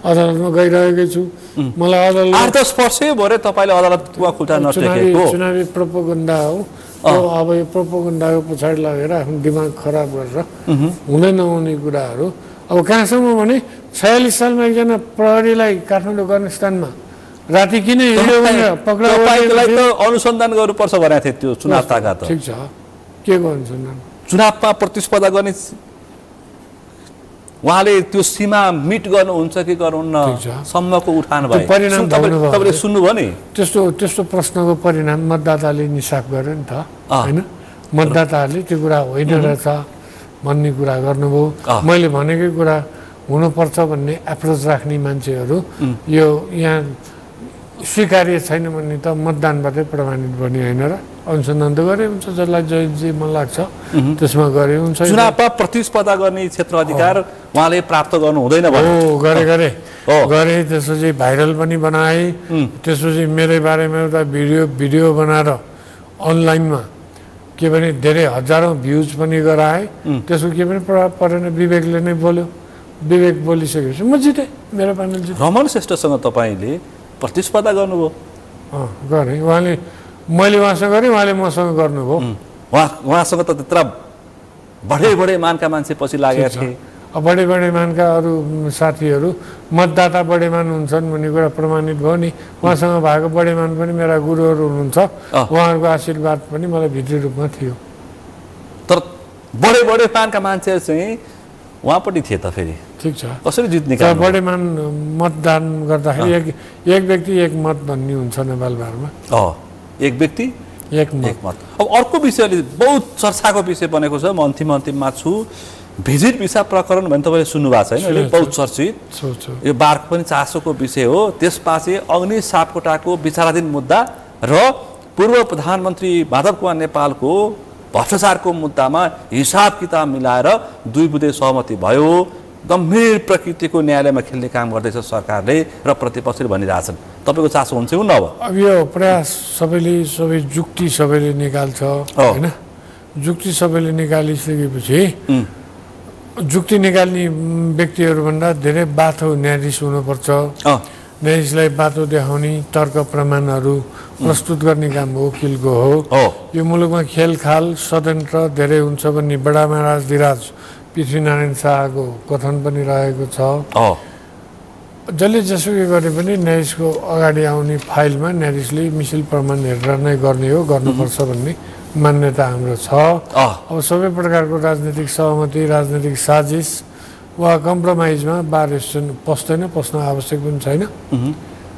अदालतमा गइरहेकै छु। मलाई अदालत 8-10 वर्षै भरे तपाईले अदालतमा खुट्टा नटेकेको चुनावी प्रोपोगन्डा हो। अब यो प्रोपोगन्डाको पछाडि लगेर आफ्नो दिमाग खराब गरेर हुँदै नहुने कुराहरू। अब कहाँसम्म भने 46 सालमा एकजना प्रहरीलाई काठमाडौँ गणस्थानमा राति किन हिँड्यो भनेर पक्राउ तपाईलाई त अनुसन्धान गर्नुपर्छ भनेको थियो त्यो चुनाव ताका त। ठिक छ, के गर्नुहुन्छ चुनावमा प्रतिस्पर्धा गर्ने उहाँले त्यो सीमा मिट गर्नुहुन्छ कि गर्नुहुन्न सम्मको उठान भयो। परिणाम तपाईले सुन्नुभयो नि त्यस्तो प्रश्नको परिणाम मतदाताले निसाफ गर्यो नि त हैन। मतदाताहरूले त्यो कुरा होइन रहेछ भन्ने कुरा गर्नुभयो। मैले भनेकै कुरा हुनुपर्छ भन्ने एप्रोच राख्ने मान्छेहरू यो यहाँ स्वीकार्य छैन भन्ने त मतदानबाटै प्रमाणित बन्यो होइन र। अनुसन्धान त गरे हुन्छ, जसलाई जे मन लाग्छ त्यसमा गरे हुन्छ। चुनावमा प्रतिस्पर्धा गर्ने क्षेत्र अधिकार उहाँले प्राप्त गर्नु हुँदैन हो। गरे त्यसपछि भाइरल पनि बनाए। त्यसपछि मेरै बारेमा एउटा भिडियो बनाएर अनलाइनमा के भने धेरै हजारौँ भ्युज पनि गराए। त्यसको के पनि प्रभाव परेन, विवेकले नै बोल्यो। विवेक बोलिसकेपछि म जितेँ, मेरो प्यानल जित्यो। रमन श्रेष्ठसँग तपाईँले प्रतिस्पर्धा गर्नुभयो? गरेँ। उहाँले मैले उहाँसँग गरेँ, उहाँले मसँग गर्नुभयो। उहाँसँग त त्यत्र बढे मानका मान्छे पछि लागेका थिए। बढे मानका अरू साथीहरू मतदाता बढेमान हुन्छन् भन्ने कुरा प्रमाणित भयो नि। उहाँसँग भएको बढेमान पनि मेरा गुरुहरू हुनुहुन्छ। उहाँहरूको आशीर्वाद पनि मलाई भित्री रूपमा थियो। तर बढे मानका मान्छेहरू चाहिँ उहाँपट्टि थिए त फेरि। ठिक छ, कसरी जित्ने? बढेमान मतदान गर्दाखेरि एक व्यक्ति एक मत भन्ने हुन्छ नेपालभरमा। एक व्यक्ति एक मत। अब अर्को विषयले बहुत चर्चाको विषय बनेको छ, म अन्तिममा छु। भिजिट भिसा प्रकरण भने तपाईँले सुन्नु भएको छैन? अहिले बहुत चर्चित, यो बारको पनि चासोको विषय हो। त्यसपछि अग्नि सापकोटाको विचाराधीन मुद्दा र पूर्व प्रधानमन्त्री माधव कुमार नेपालको भ्रष्टाचारको मुद्दामा हिसाब किताब मिलाएर 2 बुँदे सहमति भयो। गम्भीर प्रकृतिको न्यायालयमा खेल्ने काम गर्दैछ सरकारले र प्रतिपक्षले भनिरहेछन्। तपाईँको चासो हुन्छ कि नभए? अब यो प्रयास सबै जुक्ति सबैले निकाल्छ होइन। जुक्ति सबैले निकालिसकेपछि जुक्ति निकाल्ने व्यक्तिहरूभन्दा धेरै बाथो न्यायाधीश हुनुपर्छ। न्यायाधीशलाई बाटो देखाउने तर्क प्रमाणहरू प्रस्तुत गर्ने काम वकिलको हो। यो मुलुकमा खेलखाल स्वतन्त्र धेरै हुन्छ भन्ने बडा महाराज धिराज पृथ्वीनारायण शाहको कथन पनि रहेको छ। जसले जसुकै गरे पनि न्यायाधीशको अगाडि आउने फाइलमा न्यायाधीशले मिसिल प्रमाण हेरेर नै गर्ने हो, गर्नुपर्छ भन्ने मान्यता हाम्रो छ। अब सबै प्रकारको राजनीतिक सहमति, राजनीतिक साजिस वा कम्प्रोमाइजमा बार एसोसिएसन पस्न आवश्यक पनि छैन।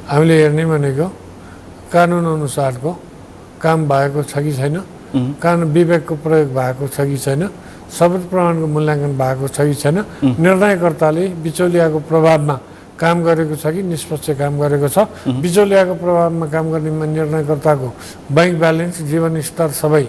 हामीले हेर्ने भनेको कानुन अनुसारको काम भएको छ कि छैन, कानुन विवेकको प्रयोग भएको छ कि छैन, सबुत प्रमाणको मूल्याङ्कन भएको छ कि छैन, निर्णयकर्ताले बिचौलियाको प्रभावमा काम गरेको छ कि निष्पक्ष काम गरेको छ, बिचौलियाको प्रभावमा काम गर्ने निर्णयकर्ताको बैंक ब्यालेन्स, जीवन स्तर सबै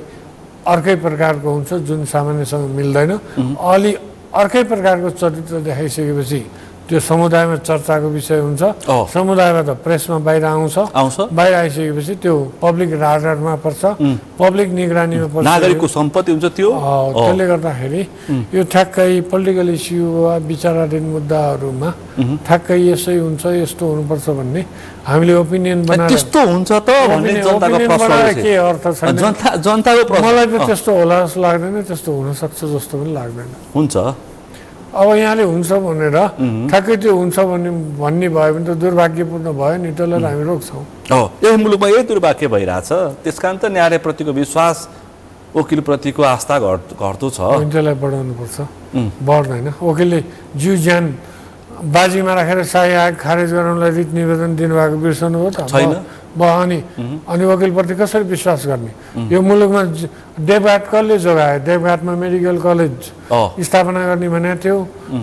अर्कै प्रकारको हुन्छ जुन सामान्यसँग मिल्दैन। अलि अर्कै प्रकारको चरित्र देखाइसकेपछि त्यो समुदायमा चर्चाको विषय हुन्छ। समुदायमा त प्रेसमा बाहिर आउँछ, बाहिर आइसकेपछि त्यो पब्लिक राडारमा पर्छ, पब्लिक निगरानीमा पर्छ, नागरिकको सम्पत्ति हुन्छ त्यो। त्यसले गर्दाखेरि यो ठ्याक्कै पोलिटिकल इस्यु वा विचाराधीन मुद्दाहरूमा ठ्याक्कै यसै हुन्छ, यस्तो हुनुपर्छ भन्ने हामीले ओपिनियन बनाएर त्यस्तो हुन्छ त भन्ने जनताको प्रश्न के अर्थ छैन। जनताको प्रश्न मलाई त त्यस्तो होला जस्तो लाग्दैन, त्यस्तो हुन सक्छ जस्तो पनि लाग्दैन। हुन्छ अब यहाँले हुन्छ भनेर ठ्याक्कै त्यो हुन्छ भन्ने भयो भने त दुर्भाग्यपूर्ण भयो नि, त्यसलाई हामी रोक्छौँ। यही मुलुकमा यही दुर्भाग्य भइरहेछ। त्यस कारण त न्यायालयप्रतिको विश्वास, वकिलप्रतिको आस्था घट्दो छ। त्यसलाई बढाउनुपर्छ, बढ्दैन। वकिलले जिउ ज्यान बाजीमा राखेर शाही आयोग खारेज गराउनलाई रिट निवेदन दिनुभएको बिर्सनु हो त? भयो अनि वकिलप्रति कसरी विश्वास गर्ने यो मुलुकमा देवघाट कसले जोगायो देवघाटमा मेडिकल कलेज स्थापना गर्ने भनेको थियो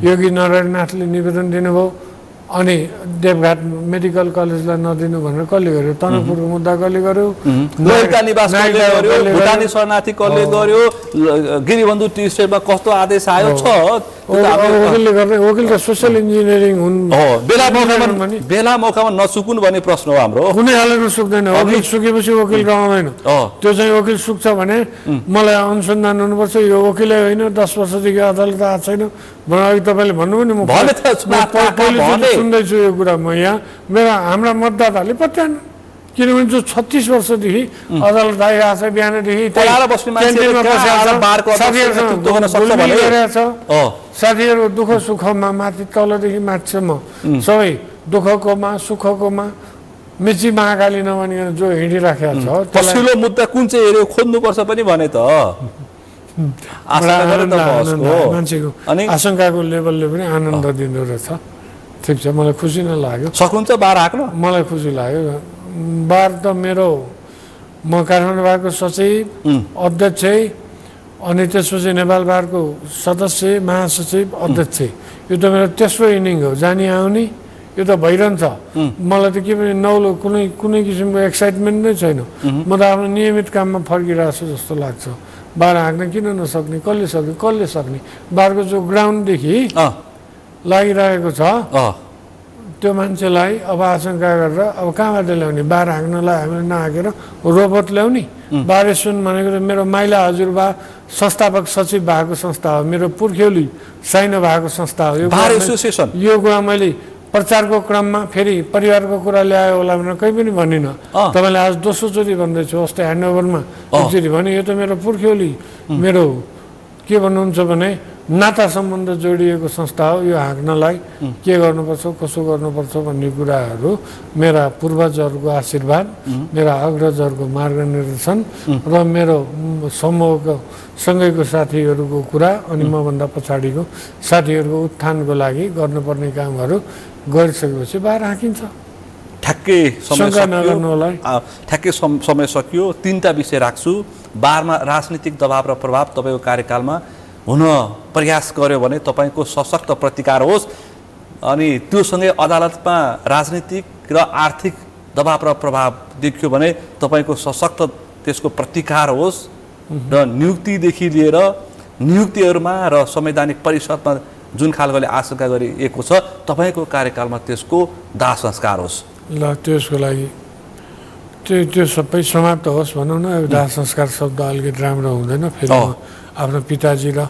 योगी नारायणनाथले निवेदन दिनुभयो अनि देवघाट मेडिकल कलेजलाई नदिनु भनेर कसले गर्यो तनकपुरको मुद्दा कसले गर्यो लोहिका निवास कसले गर्यो भुटानी शरणार्थी कसले गर्यो गिरिबन्धु टी स्टेटमा कस्तो आदेश आयो छ वकिलले गर्ने वकिल त सोसियल इन्जिनियरिङ हुन् बेला मौकामा नसुकुन् भन्ने प्रश्न हो हाम्रो कुनै हालतमा सुक्दैन वकिल सुकेपछि वकिल कमाउँदैन त्यो चाहिँ वकिल सुक्छ भने मलाई अनुसन्धान हुनुपर्छ यो वकिलै होइन 10 वर्षदेखि अदालत आएको छैन अघि तपाईँले भन्नुभयो नि म सुन्दैछु यो कुरा म यहाँ हाम्रा मतदाताले पत्यान किनभने जो 36 वर्षदेखि अदालत आइरहेको छ बिहानदेखि साथीहरू दुःख सुखमा माथि तलदेखि माथिसम्म सबै दुःखकोमा सुखकोमा मेची महाकाली नभनिकन जो हिँडिराखेको छ पछिल्लो मुद्दा कुन चाहिँ हेऱ्यो खोज्नुपर्छ पनि भने त मान्छेको आशंकाको लेभलले पनि आनन्द दिँदो रहेछ ठिक छ मलाई खुसी नै लाग्यो सक्नुहुन्छ बार हाक्न मलाई खुसी लाग्यो बार त मेरो म काठमाडौँ बारको सचिव अध्यक्ष अनि त्यसपछि नेपाल बारको सदस्य महासचिव अध्यक्ष यो त मेरो तेस्रो इनिङ हो जाने आउने यो त भइरहन्छ मलाई त के पनि नौलो कुनै किसिमको एक्साइटमेन्ट नै छैन म त आफ्नो नियमित काममा फर्किरहेको छु जस्तो लाग्छ बार हाँक्न किन नसक्ने कसले सक्ने बारको जो ग्राउन्डदेखि लागिरहेको छ त्यो मान्छेलाई अब आशंका गरेर अब कहाँबाट ल्याउने बार हाँक्नलाई हामीले नहाँकेर रोबोट ल्याउने बार एसोसिएसन भनेको मेरो माइला हजुरबा संस्थापक सचिव भएको संस्था हो मेरो पुर्ख्यौली साइनो भएको संस्था हो यो कुरा मैले प्रचारको क्रममा फेरि परिवारको कुरा ल्यायो होला भनेर कहीँ पनि भनिनँ तपाईँले आज दोस्रोचोटि भन्दैछु अस्ति ह्यान्डओभरमा एकचोटि भने यो त मेरो पुर्ख्यौली मेरो के भन्नुहुन्छ भने नाता सम्बन्ध जोडिएको संस्था हो यो हाँक्नलाई के गर्नुपर्छ कसो गर्नुपर्छ भन्ने कुराहरू मेरा पूर्वजहरूको आशीर्वाद मेरा अग्रजहरूको मार्गनिर्देशन र मेरो समूहको सँगैको साथीहरूको कुरा अनि मभन्दा पछाडिको साथीहरूको उत्थानको लागि गर्नुपर्ने कामहरू गरिसकेपछि बार हाँकिन्छ ठ्याक्कै समय सकियो तीनटा विषय राख्छु बारमा राजनीतिक दबाव र प्रभाव तपाईँको कार्यकालमा हुन प्रयास गर्यो भने तपाईँको सशक्त प्रतिकार होस् अनि त्योसँगै अदालतमा राजनीतिक र आर्थिक दबाव र प्रभाव देखियो भने तपाईँको सशक्त त्यसको प्रतिकार होस् र नियुक्तिदेखि लिएर नियुक्तिहरूमा र संवैधानिक परिषदमा जुन खालकोले आशंका गरिएको छ तपाईँको कार्यकालमा त्यसको दाह संस्कार होस् ल त्यसको लागि त्यो सबै समाप्त होस् भनौँ न दाह संस्कार शब्द अलिकति राम्रो हुँदैन फेरि आफ्नो पिताजी र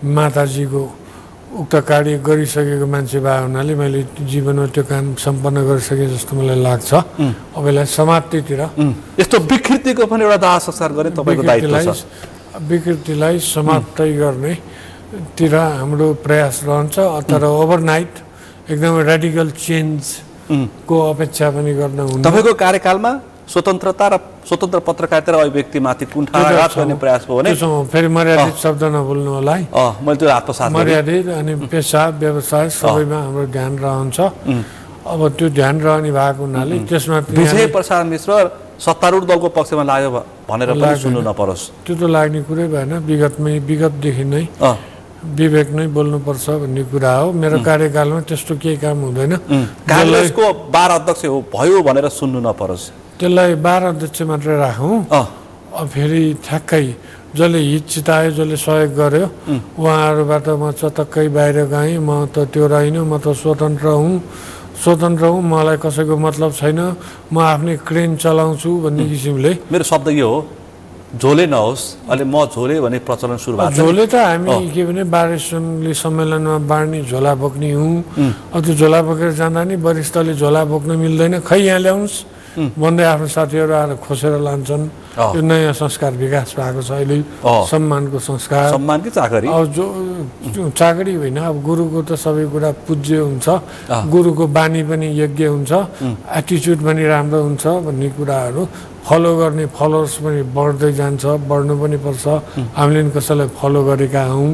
माताजीको उक्त कार्य गरिसकेको मान्छे भए हुनाले मैले जीवनमा त्यो काम सम्पन्न गरिसकेँ जस्तो मलाई लाग्छ अब यसलाई समाप्तितिर यस्तो विकृतिको पनि एउटा दाह संस्कार गर्ने तपाईँको दायित्व छ विकृतिलाई समाप्तै गर्नेतिर हाम्रो प्रयास रहन्छ तर ओभरनाइट एकदमै रेडिकल चेन्जको अपेक्षा पनि गर्न हुन्छ तपाईँको कार्यकालमा स्वतन्त्रता र स्वतन्त्र पत्रकारिता र अभिव्यक्तिमाथि कुण्ठाघात गर्ने प्रयास भयो भने फेरि मर्यादित शब्द नभुल्नु होला है मैले त्यो आत्मसात मर्यादित अनि पेसा व्यवसाय सबैमा हाम्रो ध्यान रहन्छ अब त्यो ध्यान रहने भएको हुनाले त्यसमा विजय प्रसाद मिश्र सत्तारूढ दलको पक्षमा लाग्यो भनेर पनि सुन्नु नपरोस् त्यो त लाग्ने कुरै भएन विगतदेखि नै विवेक नै बोल्नुपर्छ भन्ने कुरा हो मेरो कार्यकालमा त्यस्तो केही काम हुँदैन काङ्ग्रेसको 12 अध्यक्ष भयो भनेर सुन्नु नपरोस् त्यसलाई 12 अध्यक्ष मात्रै राखौँ फेरि ठ्याक्कै जसले हित चितायो जसले सहयोग गर्यो उहाँहरूबाट म चटक्कै बाहिर गएँ म त त्यो रहेन म त स्वतन्त्र हुँ मलाई कसैको मतलब छैन म आफ्नै क्रेन चलाउँछु भन्ने किसिमले मेरो शब्द यो हो झोले नहोस् अहिले म झोले भन्ने प्रचलन सुरु भएको झोले त हामी के भने बारेसनले सम्मेलनमा बाँड्ने झोला बोक्ने हुँ त्यो झोला बोकेर जाँदा नि वरिष्ठले झोला बोक्न मिल्दैन खै यहाँ ल्याउनुहोस् भन्दै आफ्नो साथीहरू आएर खोसेर लान्छन् यो नयाँ संस्कार विकास भएको छ अहिले सम्मानको संस्कार सम्मान कि चाकरी अब जो चाकरी होइन अब गुरुको त सबै कुरा पूज्य हुन्छ गुरुको बानी पनि यज्ञ हुन्छ एटिच्युड पनि राम्रो हुन्छ भन्ने कुराहरू फलो गर्ने फलोवर्स पनि बढ्दै जान्छ बढ्नु पनि पर्छ हामीले कसैलाई फलो गरेका हौँ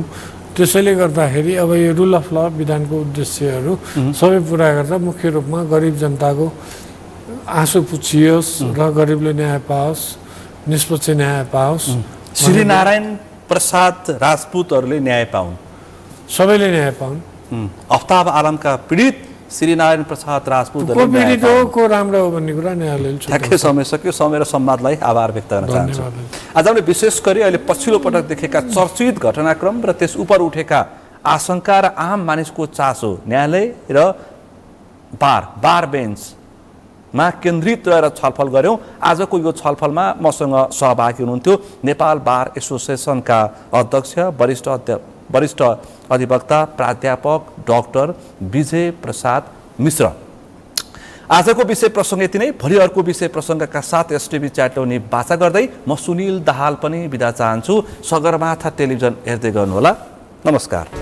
त्यसैले गर्दाखेरि अब यो रुल अफ ल विधानको उद्देश्यहरू सबै पुरा गर्दा मुख्य रूपमा गरिब जनताको आँसु पुछियोस् र गरिबले न्याय पाओस्, निष्पक्ष न्याय पाओस्। श्रीनारायण प्रसाद राजपूतहरूले न्याय पाउन्, सबैले न्याय पाउन्। अफ्ताब आलमका पीडित श्रीनारायण प्रसाद राजपूतहरूले को पीडित हो को राम्रो हो भन्ने कुरा न्यायालयले ठ्याक्कै समय सक्यो। समय र सम्वादलाई आभार व्यक्त गर्न चाहन्छु। आज हामीले विशेष गरी अहिले पछिल्लो पटक देखेका चर्चित घटनाक्रम र त्यस उपर उठेका आशंका र आम मानिसको चासो न्यायालय र बार बेन्चमा केन्द्रित रहेर छलफल गऱ्यौँ। आजको यो छलफलमा मसँग सहभागी हुनुहुन्थ्यो नेपाल बार एसोसिएसनका अध्यक्ष वरिष्ठ अधिवक्ता प्राध्यापक डाक्टर विजय प्रसाद मिश्र। आजको विषय प्रसङ्ग यति नै। भोलि अर्को विषय प्रसङ्गका साथ एसटिभी च्याटौनी बाचा गर्दै म सुनिल दाहाल पनि बिदा चाहन्छु। सगरमाथा टेलिभिजन हेर्दै गर्नुहोला। नमस्कार।